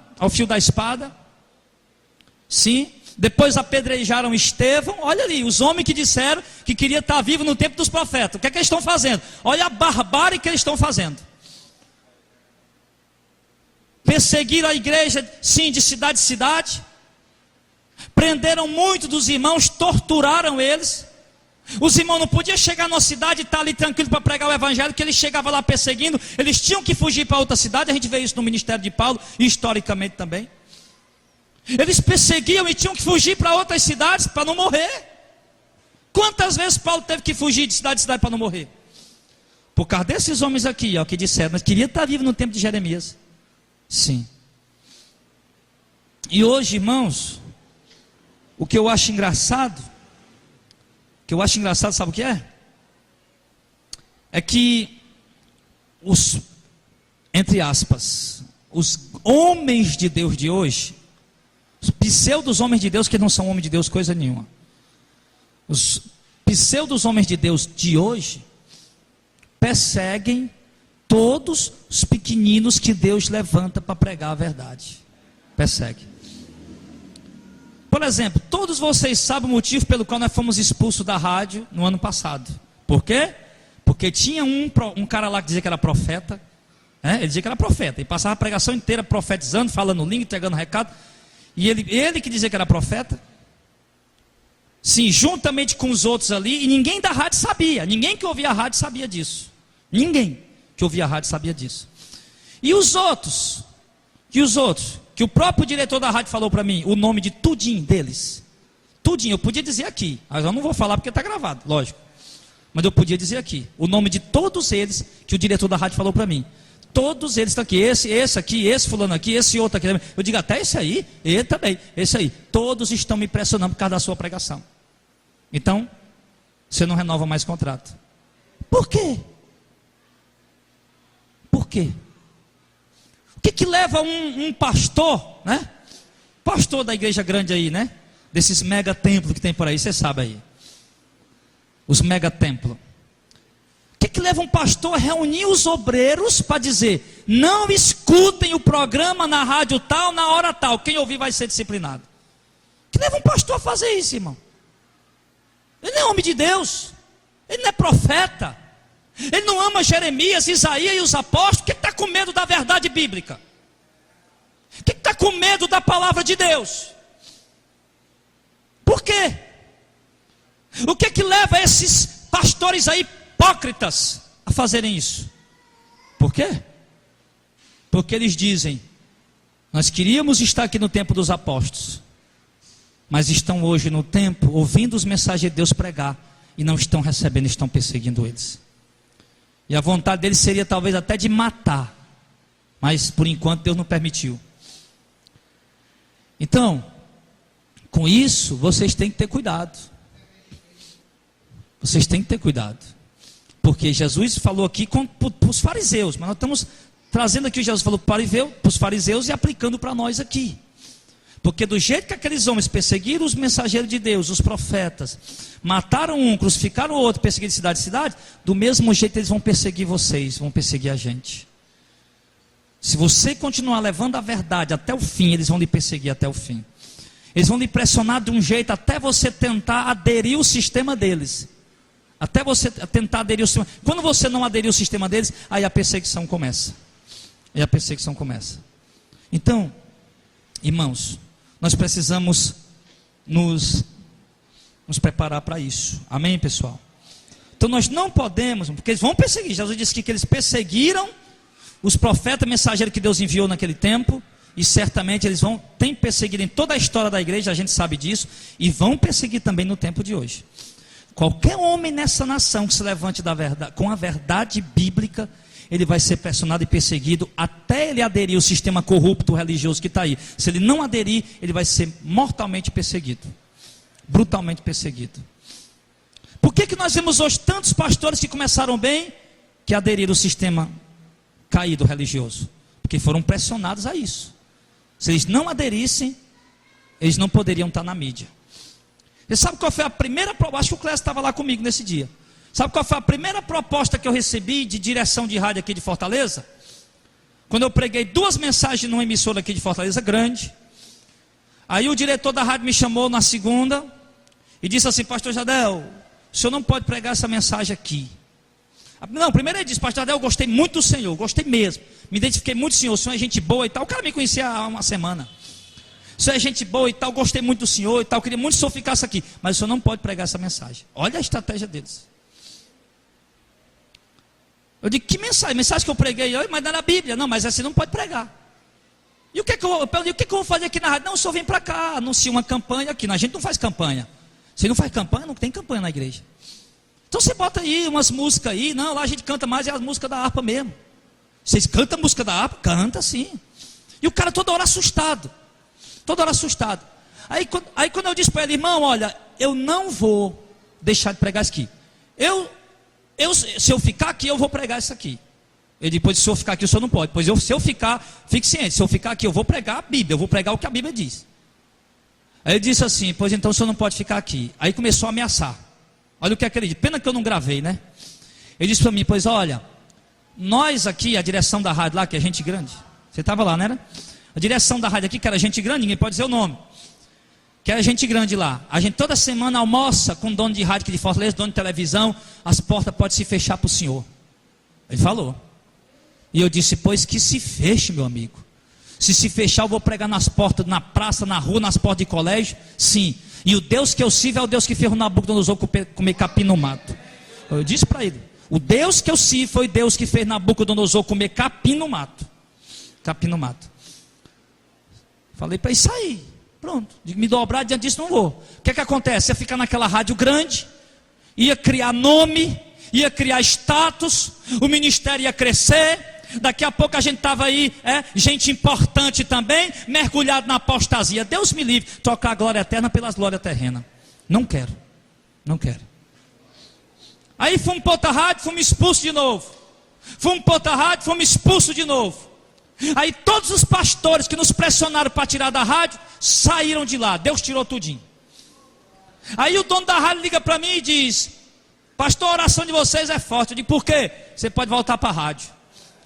Sim. Depois apedrejaram Estevão. Olha ali, os homens que disseram que queria estar vivo no tempo dos profetas. O que é que eles estão fazendo? Olha a barbárie que eles estão fazendo. Perseguiram a igreja, sim, de cidade em cidade. Prenderam muitos dos irmãos, torturaram eles. Os irmãos não podiam chegar numa cidade e estar ali tranquilo para pregar o evangelho, que eles chegavam lá perseguindo. Eles tinham que fugir para outra cidade. A gente vê isso no ministério de Paulo, e historicamente também. Eles perseguiam e tinham que fugir para outras cidades para não morrer. Quantas vezes Paulo teve que fugir de cidade em cidade para não morrer? Por causa desses homens aqui, ó, que disseram, mas queria estar vivo no tempo de Jeremias. Sim. E hoje, irmãos, o que eu acho engraçado, sabe o que é? É que os, entre aspas, os homens de Deus de hoje, os pseudos homens de Deus, que não são homens de Deus coisa nenhuma, os pseudos homens de Deus de hoje perseguem todos os pequeninos que Deus levanta para pregar a verdade. Persegue. Por exemplo, todos vocês sabem o motivo pelo qual nós fomos expulsos da rádio no ano passado. Por quê? Porque tinha um cara lá que dizia que era profeta. Ele dizia que era profeta. E passava a pregação inteira profetizando, falando língua, entregando recado. E ele que dizia que era profeta. Sim, juntamente com os outros ali. E ninguém da rádio sabia. Ninguém que ouvia a rádio sabia disso. Ninguém que ouvia a rádio sabia disso. E os outros? Que o próprio diretor da rádio falou para mim, o nome de tudinho deles. Tudinho, eu podia dizer aqui. Mas eu não vou falar porque está gravado, lógico. Mas eu podia dizer aqui. O nome de todos eles que o diretor da rádio falou para mim. Todos eles estão aqui. Esse aqui, esse fulano aqui, esse outro aqui. Eu digo até esse aí, ele também, esse aí. Todos estão me pressionando por causa da sua pregação. Então, você não renova mais contrato. Por quê? Por quê? O que leva um pastor, né? Pastor da igreja grande aí, né? Desses mega templos que tem por aí, você sabe aí. Os mega templos. O que leva um pastor a reunir os obreiros para dizer: não escutem o programa na rádio tal, na hora tal, quem ouvir vai ser disciplinado? O que leva um pastor a fazer isso, irmão? Ele não é homem de Deus, ele não é profeta. Ele não ama Jeremias, Isaías e os apóstolos. O que está com medo da verdade bíblica? O que está com medo da palavra de Deus? Por quê? O que leva esses pastores aí hipócritas a fazerem isso? Por quê? Porque eles dizem: nós queríamos estar aqui no tempo dos apóstolos, mas estão hoje no tempo ouvindo os mensageiros de Deus pregar e não estão recebendo, estão perseguindo eles. E a vontade deles seria talvez até de matar, mas por enquanto Deus não permitiu. Então, com isso, vocês têm que ter cuidado. Vocês têm que ter cuidado. Porque Jesus falou aqui para os fariseus, mas nós estamos trazendo aqui o que Jesus falou para os fariseus e aplicando para nós aqui. Porque do jeito que aqueles homens perseguiram os mensageiros de Deus, os profetas, mataram um, crucificaram o outro, perseguiram de cidade em cidade, do mesmo jeito eles vão perseguir vocês, vão perseguir a gente. Se você continuar levando a verdade até o fim, eles vão lhe perseguir até o fim. Eles vão lhe pressionar de um jeito até você tentar aderir ao sistema deles. Até você tentar aderir ao sistema. Quando você não aderir ao sistema deles, aí a perseguição começa. Então, irmãos, nós precisamos nos preparar para isso. Amém, pessoal? Então nós não podemos, porque eles vão perseguir. Jesus disse que eles perseguiram os profetas mensageiros que Deus enviou naquele tempo. E certamente eles têm perseguido em toda a história da igreja, a gente sabe disso. E vão perseguir também no tempo de hoje. Qualquer homem nessa nação que se levante com a verdade bíblica, ele vai ser pressionado e perseguido até ele aderir ao sistema corrupto religioso que está aí. Se ele não aderir, ele vai ser mortalmente perseguido, brutalmente perseguido. Por que nós vemos hoje tantos pastores que começaram bem, que aderiram ao sistema caído religioso? Porque foram pressionados a isso. Se eles não aderissem, eles não poderiam estar na mídia. Você sabe qual foi a primeira proposta? Acho que o Clécio estava lá comigo nesse dia. Sabe qual foi a primeira proposta que eu recebi de direção de rádio aqui de Fortaleza? Quando eu preguei 2 mensagens numa emissora aqui de Fortaleza grande. Aí o diretor da rádio me chamou na segunda e disse assim: pastor Jardel, o senhor não pode pregar essa mensagem aqui. Não, primeiro ele disse: pastor Jardel, eu gostei muito do senhor, gostei mesmo. Me identifiquei muito do senhor, o senhor é gente boa e tal. O cara me conhecia há uma semana. O senhor é gente boa e tal, gostei muito do senhor e tal. Queria muito que o senhor ficasse aqui. Mas o senhor não pode pregar essa mensagem. Olha a estratégia deles. Eu digo: que mensagem? Mensagem que eu preguei, mas não era a Bíblia. Não, mas essa você não pode pregar. E o que eu vou fazer aqui na rádio? Não, o senhor vem para cá, anuncia uma campanha aqui. A gente não faz campanha. Você não faz campanha? Não tem campanha na igreja. Então você bota aí umas músicas aí. Não, lá a gente canta mais, é as músicas da harpa mesmo. Vocês cantam a música da harpa? Canta sim. E o cara toda hora assustado. Toda hora assustado. Aí quando eu disse para ele: irmão, olha, eu não vou deixar de pregar isso aqui. Se eu ficar aqui, eu vou pregar isso aqui. Ele disse: pois se eu ficar aqui, o senhor não pode. Pois se eu ficar, fique ciente, se eu ficar aqui, eu vou pregar a Bíblia, eu vou pregar o que a Bíblia diz. Aí ele disse assim: pois então o senhor não pode ficar aqui. Aí começou a ameaçar. Olha o que é que ele disse. Pena que eu não gravei, né? Ele disse para mim: pois olha, nós aqui, a direção da rádio lá, que é gente grande. Você estava lá, não era? A direção da rádio aqui, que era gente grande, ninguém pode dizer o nome. Que era gente grande lá. A gente toda semana almoça com dono de rádio aqui de Fortaleza, dono de televisão. As portas podem se fechar para o senhor. Ele falou. E eu disse: pois que se feche, meu amigo. Se fechar, eu vou pregar nas portas, na praça, na rua, nas portas de colégio. Sim. E o Deus que eu sirvo é o Deus que fez o Nabucodonosor comer capim no mato. Eu disse para ele: o Deus que eu sirvo foi Deus que fez Nabucodonosor comer capim no mato. Capim no mato. Falei para ele sair. Pronto. Me dobrar diante disso, não vou. O que é que acontece? Ia ficar naquela rádio grande, ia criar nome, ia criar status, o ministério ia crescer. Daqui a pouco a gente estava aí, gente importante também, mergulhado na apostasia. Deus me livre, trocar a glória eterna pelas glórias terrenas. Não quero, não quero. Aí fomos para outra rádio, fomos expulsos de novo. Fomos para outra rádio, fomos expulsos de novo. Aí todos os pastores que nos pressionaram para tirar da rádio, saíram de lá. Deus tirou tudinho. Aí o dono da rádio liga para mim e diz: pastor, a oração de vocês é forte. Eu digo: por quê? Você pode voltar para a rádio.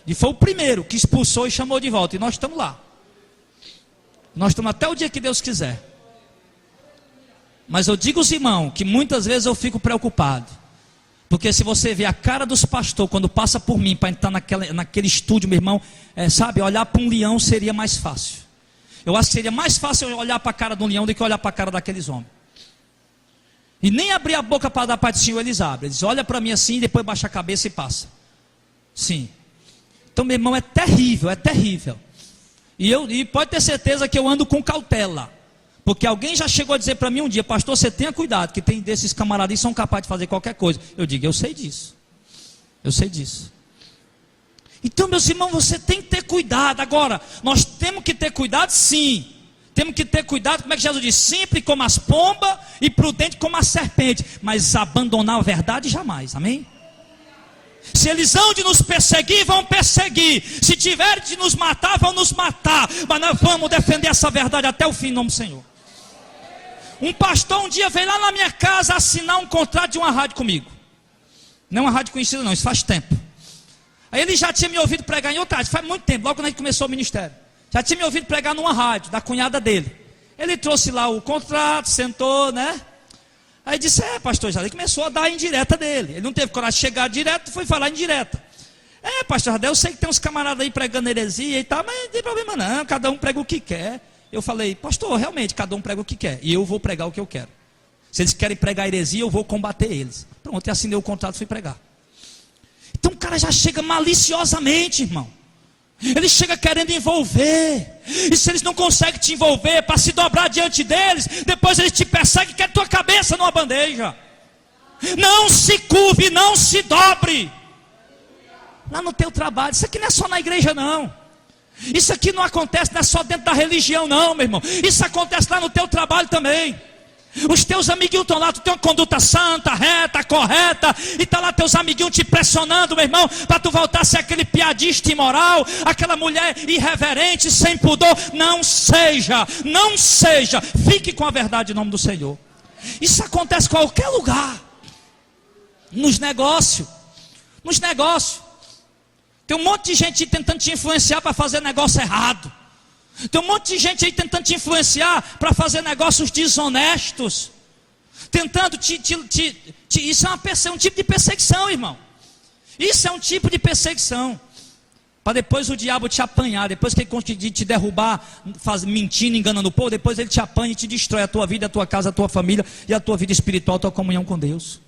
E foi o primeiro que expulsou e chamou de volta. E nós estamos lá. Nós estamos até o dia que Deus quiser. Mas eu digo aos irmãos que muitas vezes eu fico preocupado. Porque se você vê a cara dos pastores quando passa por mim para entrar naquele estúdio, meu irmão, sabe, olhar para um leão seria mais fácil. Eu acho que seria mais fácil eu olhar para a cara de um leão do que olhar para a cara daqueles homens. E nem abrir a boca para dar para o Senhor, eles abrem. Eles olham para mim assim e depois baixam a cabeça e passam. Sim. Então, meu irmão, é terrível, é terrível. E pode ter certeza que eu ando com cautela. Porque alguém já chegou a dizer para mim um dia: pastor, você tenha cuidado, que tem desses camaradas que são capazes de fazer qualquer coisa. Eu digo: eu sei disso. Eu sei disso. Então, meus irmãos, você tem que ter cuidado. Agora, nós temos que ter cuidado, sim. Temos que ter cuidado, como é que Jesus diz? Simples como as pombas e prudente como a serpente. Mas abandonar a verdade jamais, amém? Se eles hão de nos perseguir, vão perseguir. Se tiverem de nos matar, vão nos matar. Mas nós vamos defender essa verdade até o fim, em nome do Senhor. Um pastor um dia veio lá na minha casa assinar um contrato de uma rádio comigo. Não é uma rádio conhecida não, isso faz tempo. Aí ele já tinha me ouvido pregar em outra rádio, faz muito tempo, logo quando a gente começou o ministério. Já tinha me ouvido pregar numa rádio, da cunhada dele. Ele trouxe lá o contrato, sentou, né? Aí disse: pastor, já ele começou a dar a indireta dele. Ele não teve coragem de chegar direto, foi falar indireta. Pastor Jardel, eu sei que tem uns camaradas aí pregando heresia e tal, mas não tem problema não, cada um prega o que quer. Eu falei: pastor, realmente, cada um prega o que quer, e eu vou pregar o que eu quero. Se eles querem pregar heresia, eu vou combater eles. Pronto, e assinei o contrato e fui pregar. Então o cara já chega maliciosamente, irmão. Ele chega querendo envolver. E se eles não conseguem te envolver para se dobrar diante deles, depois eles te perseguem e querem tua cabeça numa bandeja. Não se curve, não se dobre. Lá no teu trabalho, isso aqui não é só na igreja não. Isso aqui não acontece, não é só dentro da religião não, meu irmão. Isso acontece lá no teu trabalho também. Os teus amiguinhos estão lá, tu tem uma conduta santa, reta, correta, e está lá teus amiguinhos te pressionando, meu irmão, para tu voltar a ser aquele piadista imoral, aquela mulher irreverente, sem pudor. Não seja, fique com a verdade em nome do Senhor. Isso acontece em qualquer lugar, nos negócios, tem um monte de gente tentando te influenciar para fazer negócio errado. Tem um monte de gente aí tentando te influenciar para fazer negócios desonestos. Tentando isso é um tipo de perseguição, irmão. Isso é um tipo de perseguição. Para depois o diabo te apanhar. Depois que ele conseguir te derrubar, mentindo, enganando o povo, depois ele te apanha e te destrói a tua vida, a tua casa, a tua família e a tua vida espiritual, a tua comunhão com Deus.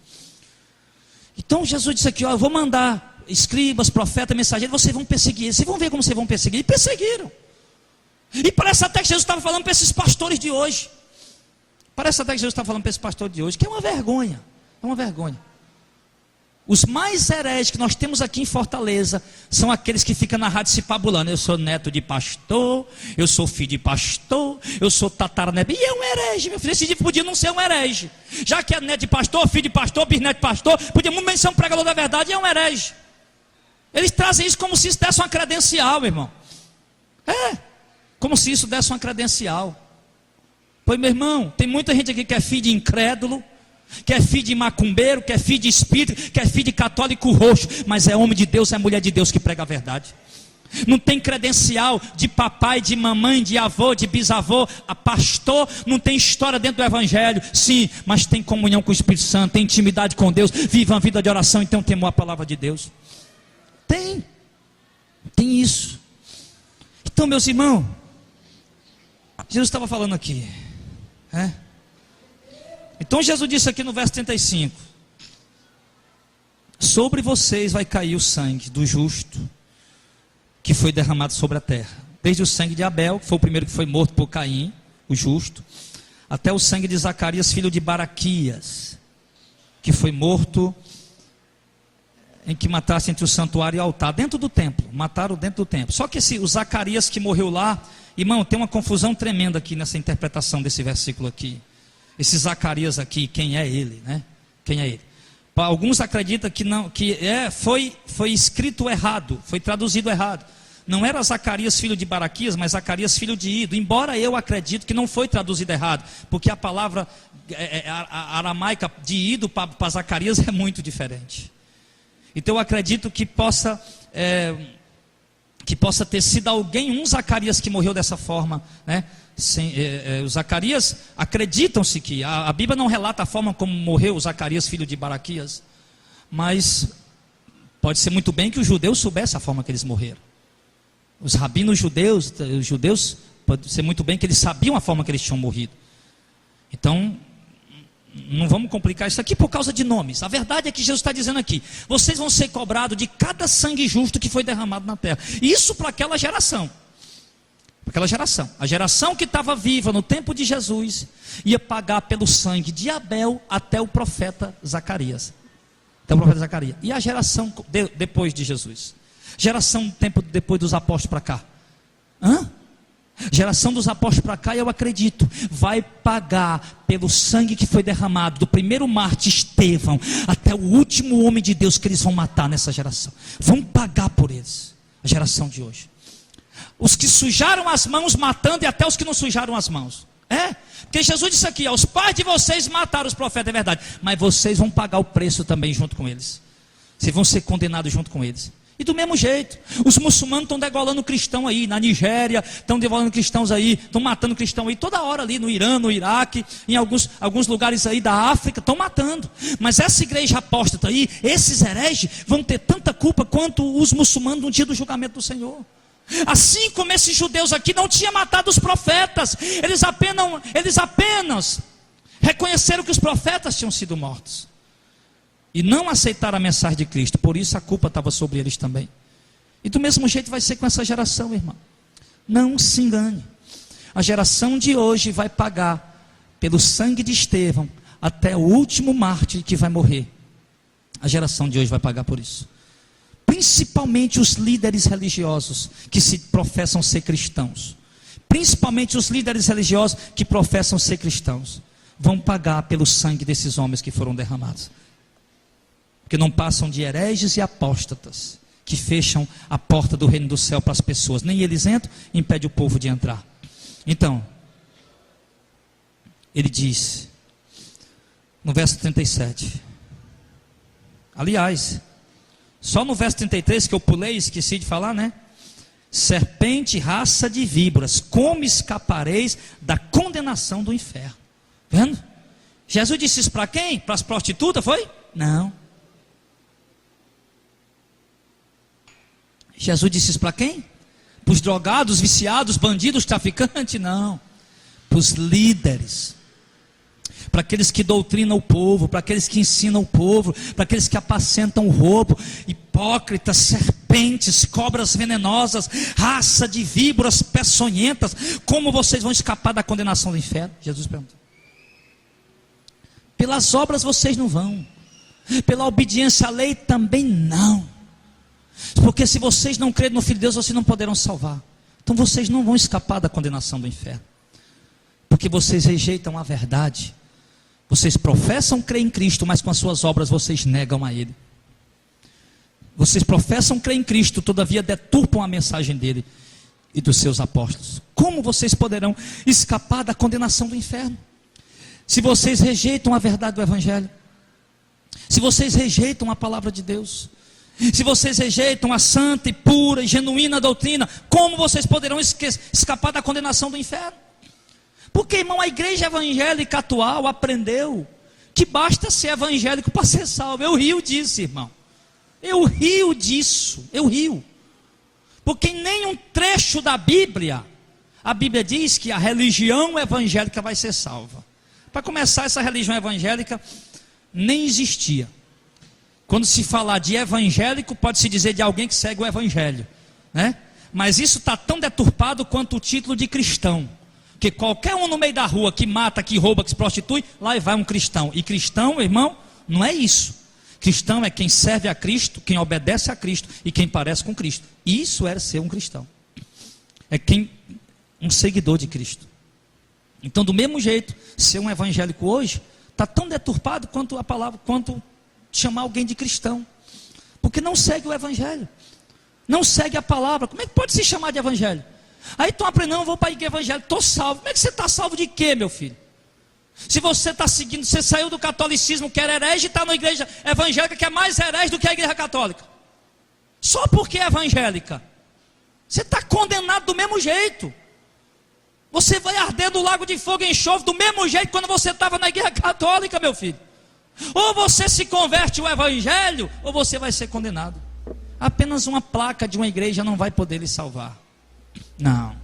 Então Jesus disse aqui, ó, eu vou mandar escribas, profetas, mensageiros, vocês vão perseguir eles. Vocês vão ver como vocês vão perseguir. E perseguiram. E parece até que Jesus estava falando para esses pastores de hoje. Que é uma vergonha. Os mais hereges que nós temos aqui em Fortaleza são aqueles que ficam na rádio se pabulando. Eu sou neto de pastor, eu sou filho de pastor, eu sou tataraneto. E é um herege, meu filho. Esse dia podia não ser um herege. Já que é neto de pastor, filho de pastor, bisneto de pastor, podia muito bem ser um pregador da verdade e é um herege. Eles trazem isso como se isso desse uma credencial, meu irmão. Como se isso desse uma credencial. Pois, meu irmão, tem muita gente aqui que é filho de incrédulo, que é filho de macumbeiro, que é filho de espírito, que é filho de católico roxo, mas é homem de Deus, é mulher de Deus que prega a verdade. Não tem credencial de papai, de mamãe, de avô, de bisavô, a pastor, não tem história dentro do evangelho, sim, mas tem comunhão com o Espírito Santo, tem intimidade com Deus, vive uma vida de oração, então temor à palavra de Deus. Tem isso. Então, meus irmãos, Jesus estava falando aqui, Então Jesus disse aqui no verso 35: sobre vocês vai cair o sangue do justo que foi derramado sobre a terra, desde o sangue de Abel, que foi o primeiro que foi morto por Caim, o justo, até o sangue de Zacarias, filho de Baraquias, que foi morto em que matasse entre o santuário e o altar, dentro do templo, mataram dentro do templo. Só que o Zacarias que morreu lá, irmão, tem uma confusão tremenda aqui nessa interpretação desse versículo aqui. Esse Zacarias aqui, quem é ele, né? Quem é ele? Alguns acreditam que não, foi escrito errado, foi traduzido errado. Não era Zacarias filho de Baraquias, mas Zacarias filho de Ido. Embora eu acredito que não foi traduzido errado, porque a palavra aramaica de Ido para Zacarias é muito diferente. Então eu acredito que possa ter sido alguém, um Zacarias que morreu dessa forma, né? Os Zacarias, acreditam-se que a Bíblia não relata a forma como morreu o Zacarias, filho de Baraquias, mas pode ser muito bem que os judeus soubessem a forma que eles morreram. Os rabinos judeus, pode ser muito bem que eles sabiam a forma que eles tinham morrido. Então, não vamos complicar isso aqui por causa de nomes. A verdade é que Jesus está dizendo aqui: vocês vão ser cobrados de cada sangue justo que foi derramado na terra. Isso para aquela geração. A geração que estava viva no tempo de Jesus ia pagar pelo sangue de Abel até o profeta Zacarias. E a geração depois de Jesus? Geração tempo depois dos apóstolos para cá? Geração dos apóstolos para cá, eu acredito, vai pagar pelo sangue que foi derramado do primeiro mártir Estevão até o último homem de Deus que eles vão matar nessa geração. Vão pagar por eles, a geração de hoje. Os que sujaram as mãos matando e até os que não sujaram as mãos. Porque Jesus disse aqui: os pais de vocês mataram os profetas, é verdade, mas vocês vão pagar o preço também junto com eles. Vocês vão ser condenados junto com eles. E do mesmo jeito, os muçulmanos estão degolando cristão aí, na Nigéria, estão degolando cristãos aí, estão matando cristão aí, toda hora ali no Irã, no Iraque, em alguns lugares aí da África, estão matando. Mas essa igreja apóstata aí, esses hereges, vão ter tanta culpa quanto os muçulmanos no dia do julgamento do Senhor. Assim como esses judeus aqui não tinham matado os profetas, eles apenas reconheceram que os profetas tinham sido mortos e não aceitaram a mensagem de Cristo. Por isso a culpa estava sobre eles também. E do mesmo jeito vai ser com essa geração, irmão. Não se engane. A geração de hoje vai pagar pelo sangue de Estevão até o último mártir que vai morrer. A geração de hoje vai pagar por isso. Principalmente os líderes religiosos que se professam ser cristãos. Principalmente os líderes religiosos que professam ser cristãos. vão pagar pelo sangue desses homens que foram derramados. Porque não passam de hereges e apóstatas, que fecham a porta do reino do céu para as pessoas. Nem eles entram, impede o povo de entrar. Então, ele diz, no verso 37, aliás, só no verso 33 que eu pulei, esqueci de falar, né? Serpente, raça de víboras, como escapareis da condenação do inferno? Vendo? Jesus disse isso para quem? Para as prostitutas, foi? Não. Jesus disse isso para quem? Para os drogados, viciados, bandidos, traficantes? Não. Para os líderes, para aqueles que doutrinam o povo, para aqueles que ensinam o povo, para aqueles que apacentam o roubo, hipócritas, serpentes, cobras venenosas, raça de víboras peçonhentas, como vocês vão escapar da condenação do inferno? Jesus perguntou. Pelas obras vocês não vão, pela obediência à lei também não, porque se vocês não crerem no Filho de Deus, vocês não poderão salvar. Então vocês não vão escapar da condenação do inferno, porque vocês rejeitam a verdade. Vocês professam crer em Cristo, mas com as suas obras vocês negam a Ele. Vocês professam crer em Cristo, todavia deturpam a mensagem dele e dos seus apóstolos. Como vocês poderão escapar da condenação do inferno? Se vocês rejeitam a verdade do Evangelho, se vocês rejeitam a palavra de Deus, se vocês rejeitam a santa e pura e genuína doutrina, como vocês poderão escapar da condenação do inferno? Porque, irmão, a igreja evangélica atual aprendeu que basta ser evangélico para ser salvo. Eu rio disso, irmão. Eu rio disso. Eu rio. Porque em nenhum trecho da Bíblia, a Bíblia diz que a religião evangélica vai ser salva. Para começar, essa religião evangélica nem existia. Quando se falar de evangélico, pode-se dizer de alguém que segue o evangelho, né? Mas isso está tão deturpado quanto o título de cristão. Porque qualquer um no meio da rua que mata, que rouba, que se prostitui, lá vai um cristão. E cristão, irmão, não é isso. Cristão é quem serve a Cristo, quem obedece a Cristo e quem parece com Cristo. Isso era ser um cristão. É quem um seguidor de Cristo. Então, do mesmo jeito, ser um evangélico hoje está tão deturpado quanto a palavra, quanto chamar alguém de cristão. Porque não segue o evangelho. Não segue a palavra. Como é que pode se chamar de evangelho? Aí estão aprendendo, vou para a igreja evangélica, estou salvo. Como é que você está salvo de quê, meu filho? Se você está seguindo, você saiu do catolicismo que era herege e está na igreja evangélica que é mais herege do que a igreja católica. Só porque é evangélica. Você está condenado do mesmo jeito. Você vai arder no lago de fogo e enxofre do mesmo jeito quando você estava na igreja católica, meu filho. Ou você se converte ao evangelho, ou você vai ser condenado. Apenas uma placa de uma igreja não vai poder lhe salvar. Não.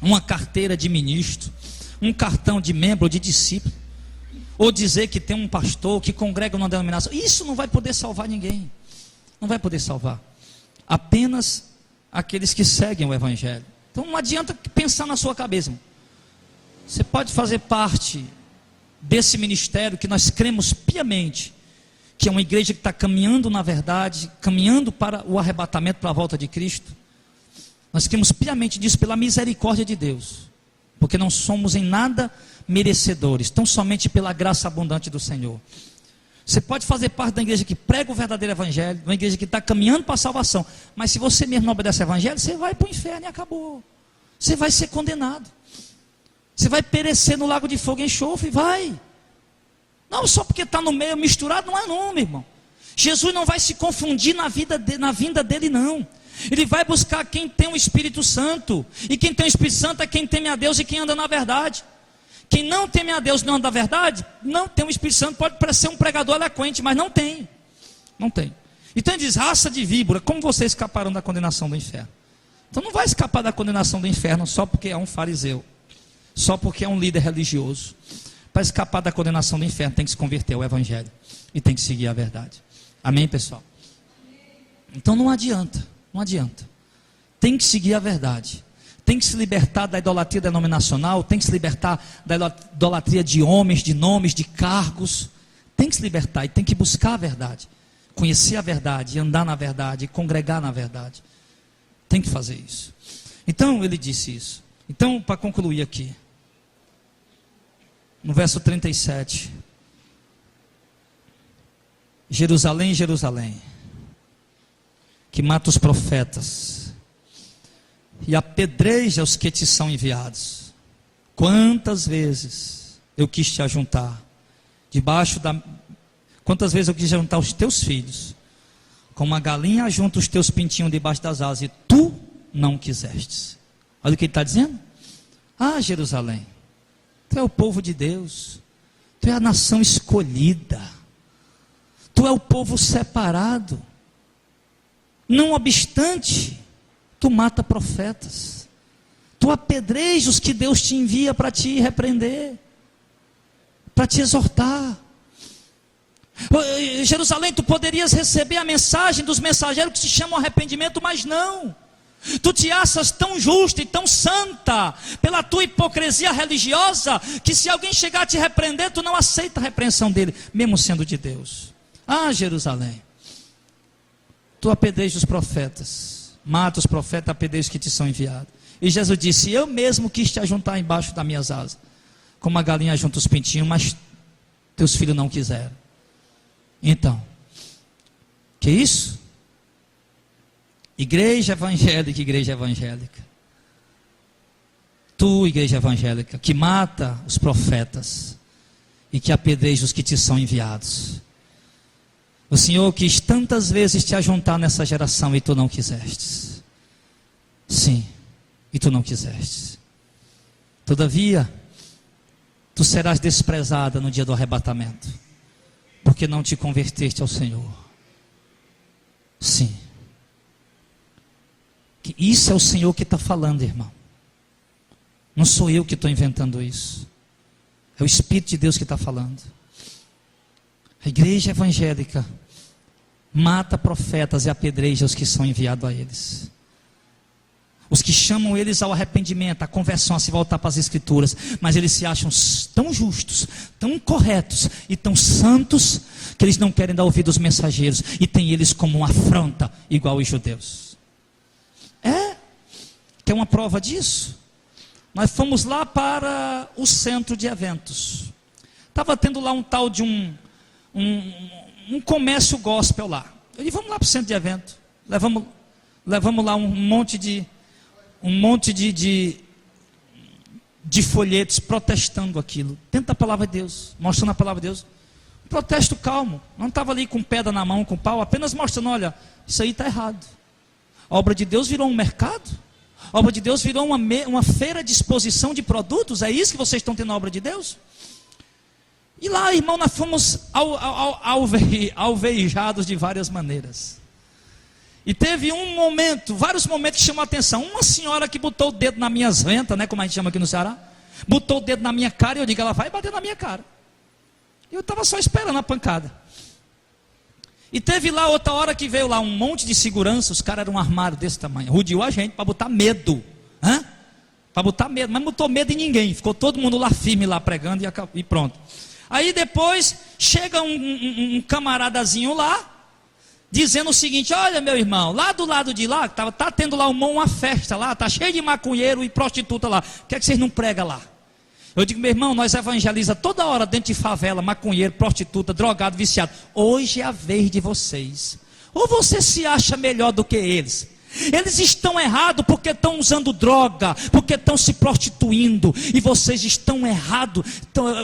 Uma carteira de ministro, um cartão de membro ou de discípulo, ou dizer que tem um pastor que congrega numa denominação, isso não vai poder salvar ninguém. Não vai poder salvar. Apenas aqueles que seguem o evangelho. Então não adianta pensar na sua cabeça. Você pode fazer parte desse ministério que nós cremos piamente, que é uma igreja que está caminhando na verdade, caminhando para o arrebatamento, para a volta de Cristo. Nós cremos piamente disso pela misericórdia de Deus, porque não somos em nada merecedores, tão somente pela graça abundante do Senhor. Você pode fazer parte da igreja que prega o verdadeiro evangelho, uma igreja que está caminhando para a salvação, mas se você mesmo não obedece ao evangelho, você vai para o inferno e acabou. Você vai ser condenado. Você vai perecer no lago de fogo e enxofre, vai. Não, só porque está no meio misturado, não é não, meu irmão. Jesus não vai se confundir na vinda dele, não. Ele vai buscar quem tem o Espírito Santo. E quem tem o Espírito Santo é quem teme a Deus e quem anda na verdade. Quem não teme a Deus e não anda na verdade, não tem o Espírito Santo, pode parecer um pregador eloquente, mas não tem. Não tem. Então ele diz, raça de víbora, como vocês escaparam da condenação do inferno? Então não vai escapar da condenação do inferno só porque é um fariseu, só porque é um líder religioso. Para escapar da condenação do inferno tem que se converter ao evangelho e tem que seguir a verdade. Amém, pessoal? Então não adianta. Não adianta. Tem que seguir a verdade. Tem que se libertar da idolatria denominacional. Tem que se libertar da idolatria de homens, de nomes, de cargos. Tem que se libertar e tem que buscar a verdade. Conhecer a verdade, andar na verdade, congregar na verdade. Tem que fazer isso. Então ele disse isso. Então, para concluir aqui. no verso 37. Jerusalém, Jerusalém, que mata os profetas e apedreja os que te são enviados. Quantas vezes eu quis te ajuntar quantas vezes eu quis juntar os teus filhos, como uma galinha ajunta os teus pintinhos debaixo das asas, e tu não quisestes. Olha o que ele está dizendo. Ah, Jerusalém, tu é o povo de Deus, tu é a nação escolhida, tu é o povo separado. Não obstante, tu mata profetas, tu apedreja os que Deus te envia para te repreender, para te exortar. Jerusalém, tu poderias receber a mensagem dos mensageiros que se chamam arrependimento, mas não. Tu te achas tão justa e tão santa pela tua hipocrisia religiosa, que se alguém chegar a te repreender, tu não aceita a repreensão dele, mesmo sendo de Deus. Ah, Jerusalém, tu apedreja os profetas, mata os profetas, apedreja os que te são enviados. E Jesus disse: eu mesmo quis te ajuntar embaixo das minhas asas, como a galinha junta os pintinhos, mas teus filhos não quiseram. Então, que isso? Igreja evangélica, igreja evangélica. Tu, igreja evangélica, que mata os profetas e que apedreja os que te são enviados. O Senhor quis tantas vezes te ajuntar nessa geração e tu não quisestes. Sim, e tu não quisestes. Todavia, tu serás desprezada no dia do arrebatamento, porque não te converteste ao Senhor. Sim. Isso é o Senhor que está falando, irmão. Não sou eu que estou inventando isso. É o Espírito de Deus que está falando. A igreja evangélica mata profetas e apedreja os que são enviados a eles. Os que chamam eles ao arrependimento, à conversão, a se voltar para as Escrituras, mas eles se acham tão justos, tão corretos e tão santos, que eles não querem dar ouvido aos mensageiros, e tem eles como uma afronta, igual os judeus. Quer uma prova disso? Nós fomos lá para o centro de eventos. Estava tendo lá um tal de um comércio gospel lá. Eu disse: vamos lá para o centro de evento. Levamos lá um monte de folhetos protestando aquilo, dentro da palavra de Deus, mostrando a palavra de Deus. Um protesto calmo, não estava ali com pedra na mão, com pau, apenas mostrando: olha, isso aí está errado. A obra de Deus virou um mercado, a obra de Deus virou uma feira de exposição de produtos. É isso que vocês estão tendo na obra de Deus? E lá, irmão, nós fomos alvejados de várias maneiras. E teve vários momentos que chamou a atenção. Uma senhora que botou o dedo nas minhas ventas, né, como a gente chama aqui no Ceará, botou o dedo na minha cara, e eu digo: ela vai bater na minha cara. E eu estava só esperando a pancada. E teve lá outra hora que veio lá um monte de segurança, os caras eram um armário desse tamanho, rodeou a gente para botar medo, para botar medo, mas não botou medo em ninguém, ficou todo mundo lá firme, lá pregando, e pronto. Aí depois chega um camaradazinho lá, dizendo o seguinte: olha, meu irmão, lá do lado de lá, tá tendo lá uma festa lá, tá cheio de maconheiro e prostituta lá, por que vocês não pregam lá? Eu digo: meu irmão, nós evangeliza toda hora dentro de favela, maconheiro, prostituta, drogado, viciado. Hoje é a vez de vocês. Ou você se acha melhor do que eles? Eles estão errados porque estão usando droga, porque estão se prostituindo, e vocês estão errados.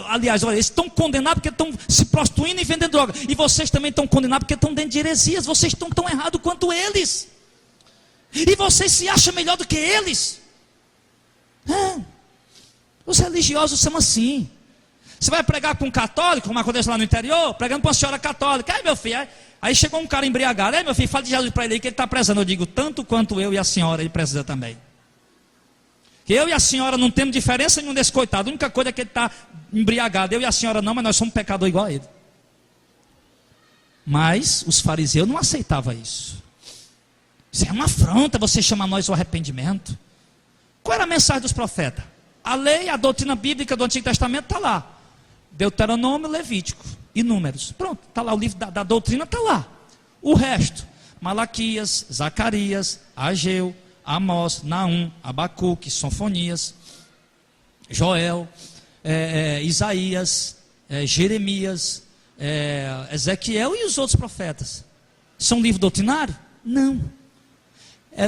Aliás, olha, eles estão condenados porque estão se prostituindo e vendendo droga, e vocês também estão condenados porque estão dentro de heresias. Vocês estão tão errados quanto eles, e vocês se acham melhor do que eles. Os religiosos são assim. Você vai pregar com um católico, como acontece lá no interior, pregando para uma senhora católica: ai, meu filho, aí chegou um cara embriagado: ai, meu filho, fala de Jesus para ele aí, que ele está prezando. Eu digo: tanto quanto eu e a senhora, ele precisa também. Que eu e a senhora não temos diferença nenhuma desse coitado. A única coisa é que ele está embriagado. Eu e a senhora não, mas nós somos pecadores igual a ele. Mas os fariseus não aceitavam isso. Isso é uma afronta, você chama nós ao arrependimento. Qual era a mensagem dos profetas? A lei, a doutrina bíblica do Antigo Testamento está lá. Deuteronômio, Levítico e Números. Pronto, está lá o livro da doutrina, está lá. O resto: Malaquias, Zacarias, Ageu, Amós, Naum, Abacuque, Sofonias, Joel. Isaías, Jeremias, Ezequiel e os outros profetas. São livros doutrinários? Não.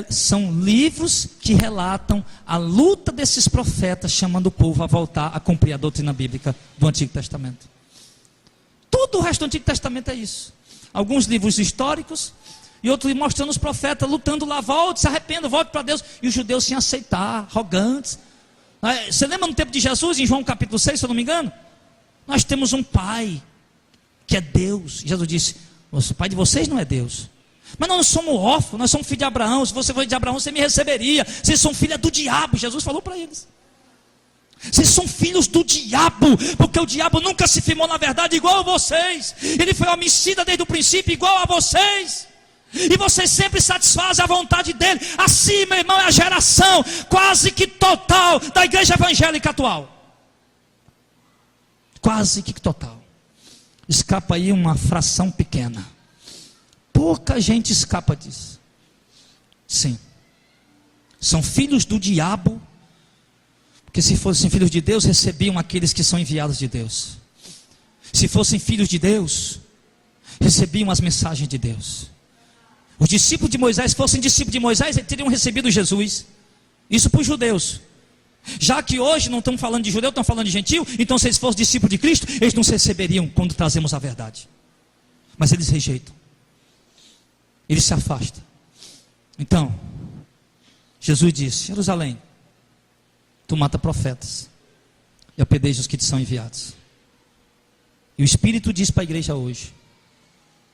São livros que relatam a luta desses profetas, chamando o povo a voltar a cumprir a doutrina bíblica do Antigo Testamento. Todo o resto do Antigo Testamento é isso. Alguns livros históricos e outros mostrando os profetas lutando lá, volte, se arrependa, volte para Deus. E os judeus sem aceitar, arrogantes. Você lembra no tempo de Jesus, em João capítulo 6, se eu não me engano? Nós temos um pai, que é Deus. Jesus disse, o pai de vocês não é Deus. Mas nós não somos órfãos, nós somos filhos de Abraão. Se você fosse de Abraão, você me receberia. Vocês são filhos do diabo, Jesus falou para eles. Vocês são filhos do diabo, porque o diabo nunca se firmou na verdade igual a vocês. Ele foi homicida desde o princípio igual a vocês. E vocês sempre satisfazem a vontade dele. Assim, meu irmão, é a geração quase que total da igreja evangélica atual. Quase que total. Escapa aí uma fração pequena. Pouca gente escapa disso. Sim. São filhos do diabo. Porque se fossem filhos de Deus, recebiam aqueles que são enviados de Deus. Se fossem filhos de Deus, recebiam as mensagens de Deus. Os discípulos de Moisés, se fossem discípulos de Moisés, eles teriam recebido Jesus. Isso para os judeus. Já que hoje não estamos falando de judeu, estamos falando de gentil, então se eles fossem discípulos de Cristo, eles não se receberiam quando trazemos a verdade. Mas eles rejeitam. Eles se afastam. Então, Jesus disse, Jerusalém, tu mata profetas e apedreja os que te são enviados. E o Espírito diz para a igreja hoje,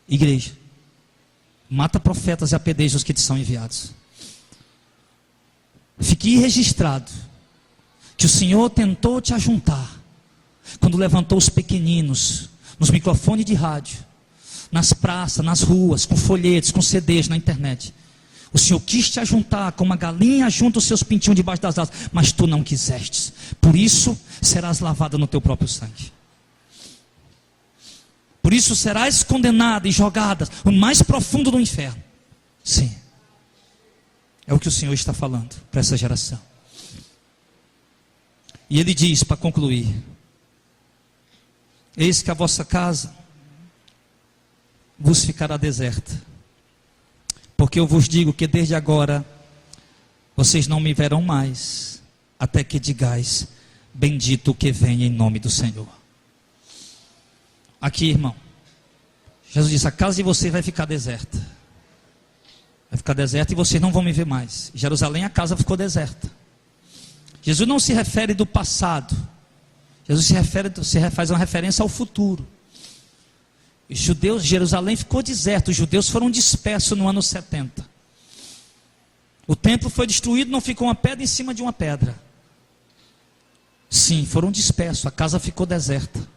igreja, mata profetas e apedreja os que te são enviados. Fique registrado que o Senhor tentou te ajuntar quando levantou os pequeninos nos microfones de rádio, nas praças, nas ruas, com folhetos, com CDs na internet. O Senhor quis te ajuntar como uma galinha junta os seus pintinhos debaixo das asas, mas tu não quisestes. Por isso serás lavada no teu próprio sangue. Por isso serás condenada e jogada no mais profundo do inferno. Sim. É o que o Senhor está falando para essa geração. E Ele diz, para concluir: eis que a vossa casa vos ficará deserta, porque eu vos digo que desde agora vocês não me verão mais, até que digais, bendito o que vem em nome do Senhor. Aqui, irmão, Jesus disse, a casa de vocês vai ficar deserta. Vai ficar deserta e vocês não vão me ver mais. Em Jerusalém a casa ficou deserta. Jesus não se refere do passado. Jesus faz uma referência ao futuro. Os judeus, Jerusalém ficou deserto. Os judeus foram dispersos no ano 70. O templo foi destruído, não ficou uma pedra em cima de uma pedra. Sim, foram dispersos, a casa ficou deserta.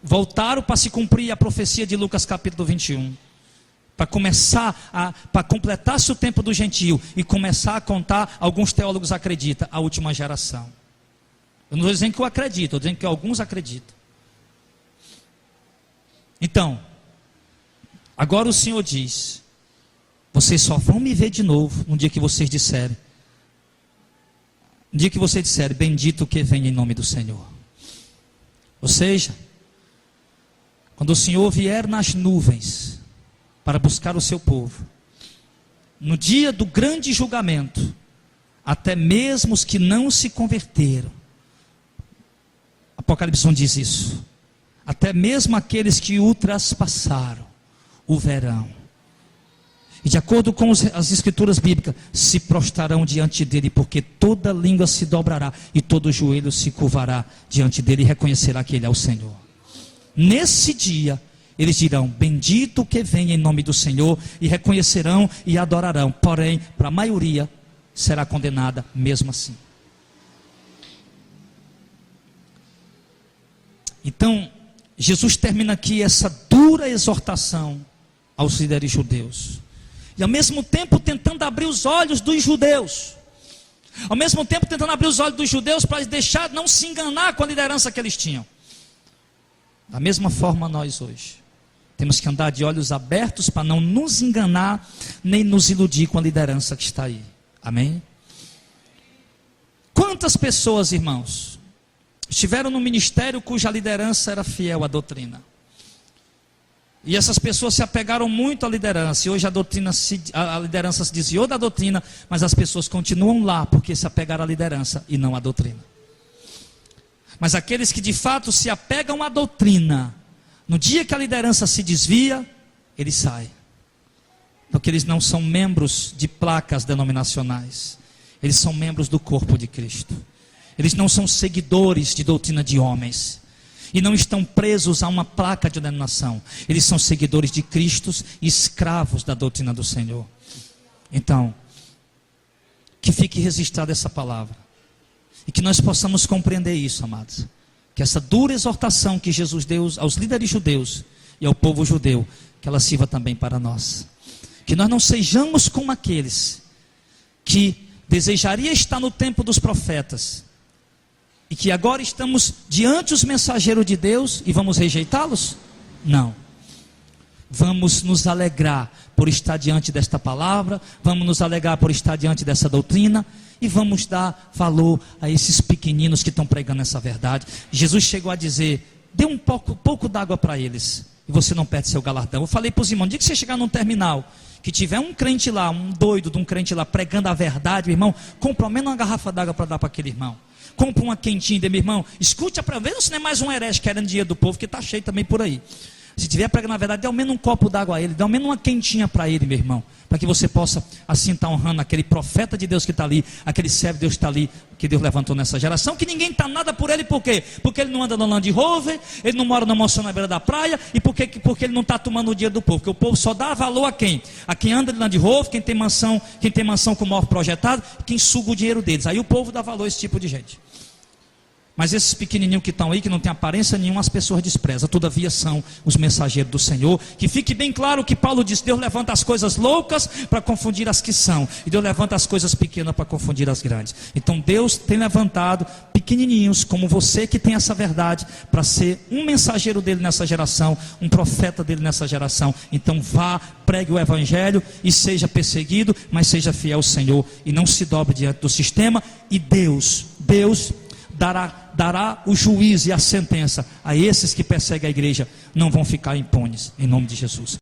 Voltaram para se cumprir a profecia de Lucas capítulo 21. Para completar-se o tempo do gentio e começar a contar, alguns teólogos acreditam, a última geração. Eu não estou dizendo que eu acredito, estou dizendo que alguns acreditam. Então, agora o Senhor diz, vocês só vão me ver de novo no dia que vocês disserem, bendito o que vem em nome do Senhor. Ou seja, quando o Senhor vier nas nuvens para buscar o seu povo, no dia do grande julgamento, até mesmo os que não se converteram, Apocalipse 1 diz isso, até mesmo aqueles que o traspassaram, o verão, e de acordo com as escrituras bíblicas, se prostrarão diante dele, porque toda língua se dobrará, e todo joelho se curvará diante dele, e reconhecerá que ele é o Senhor. Nesse dia, eles dirão, bendito o que vem em nome do Senhor, e reconhecerão e adorarão, porém, para a maioria, será condenada mesmo assim. Então, Jesus termina aqui essa dura exortação aos líderes judeus, e ao mesmo tempo tentando abrir os olhos dos judeus, para deixar não se enganar com a liderança que eles tinham. Da mesma forma nós hoje temos que andar de olhos abertos para não nos enganar, nem nos iludir com a liderança que está aí. Amém? Quantas pessoas, irmãos, estiveram no ministério cuja liderança era fiel à doutrina. E essas pessoas se apegaram muito à liderança, e hoje a liderança se desviou da doutrina, mas as pessoas continuam lá, porque se apegaram à liderança e não à doutrina. Mas aqueles que de fato se apegam à doutrina, no dia que a liderança se desvia, eles saem. Porque eles não são membros de placas denominacionais, eles são membros do corpo de Cristo. Eles não são seguidores de doutrina de homens, e não estão presos a uma placa de denominação. Eles são seguidores de Cristo e escravos da doutrina do Senhor. Então, que fique registrada essa palavra, e que nós possamos compreender isso, amados. Que essa dura exortação que Jesus deu aos líderes judeus e ao povo judeu, que ela sirva também para nós. Que nós não sejamos como aqueles que desejaria estar no tempo dos profetas, e que agora estamos diante dos mensageiros de Deus e vamos rejeitá-los? Não. Vamos nos alegrar por estar diante desta palavra, vamos nos alegrar por estar diante dessa doutrina, e vamos dar valor a esses pequeninos que estão pregando essa verdade. Jesus chegou a dizer: dê um pouco d'água para eles, e você não perde seu galardão. Eu falei para os irmãos: no dia que você chegar num terminal, que tiver um crente lá, um doido de um crente lá, pregando a verdade, meu irmão, compra ao menos uma garrafa d'água para dar para aquele irmão. Compra uma quentinha dele, meu irmão. Escute para ver se não é mais um herege querendo dinheiro do povo, que está cheio também por aí. Se tiver pregando a verdade, dê ao menos um copo d'água a ele, dê ao menos uma quentinha para ele, meu irmão, para que você possa assim estar honrando aquele profeta de Deus que está ali, aquele servo de Deus que está ali, que Deus levantou nessa geração, que ninguém está nada por ele. Por quê? Porque ele não anda no Land Rover, ele não mora na mansão na beira da praia, e porque ele não está tomando o dinheiro do povo. Porque o povo só dá valor a quem? A quem anda de Land Rover, quem tem mansão com móvel projetado, quem suga o dinheiro deles. Aí o povo dá valor a esse tipo de gente. Mas esses pequenininhos que estão aí, que não tem aparência nenhuma, as pessoas desprezam. Todavia são os mensageiros do Senhor. Que fique bem claro o que Paulo disse: Deus levanta as coisas loucas para confundir as que são, e Deus levanta as coisas pequenas para confundir as grandes. Então Deus tem levantado pequenininhos como você, que tem essa verdade, para ser um mensageiro dele nessa geração, um profeta dele nessa geração. Então vá, pregue o evangelho e seja perseguido, mas seja fiel ao Senhor, e não se dobre diante do sistema. E Deus dará o juízo e a sentença a esses que perseguem a igreja. Não vão ficar impunes, em nome de Jesus.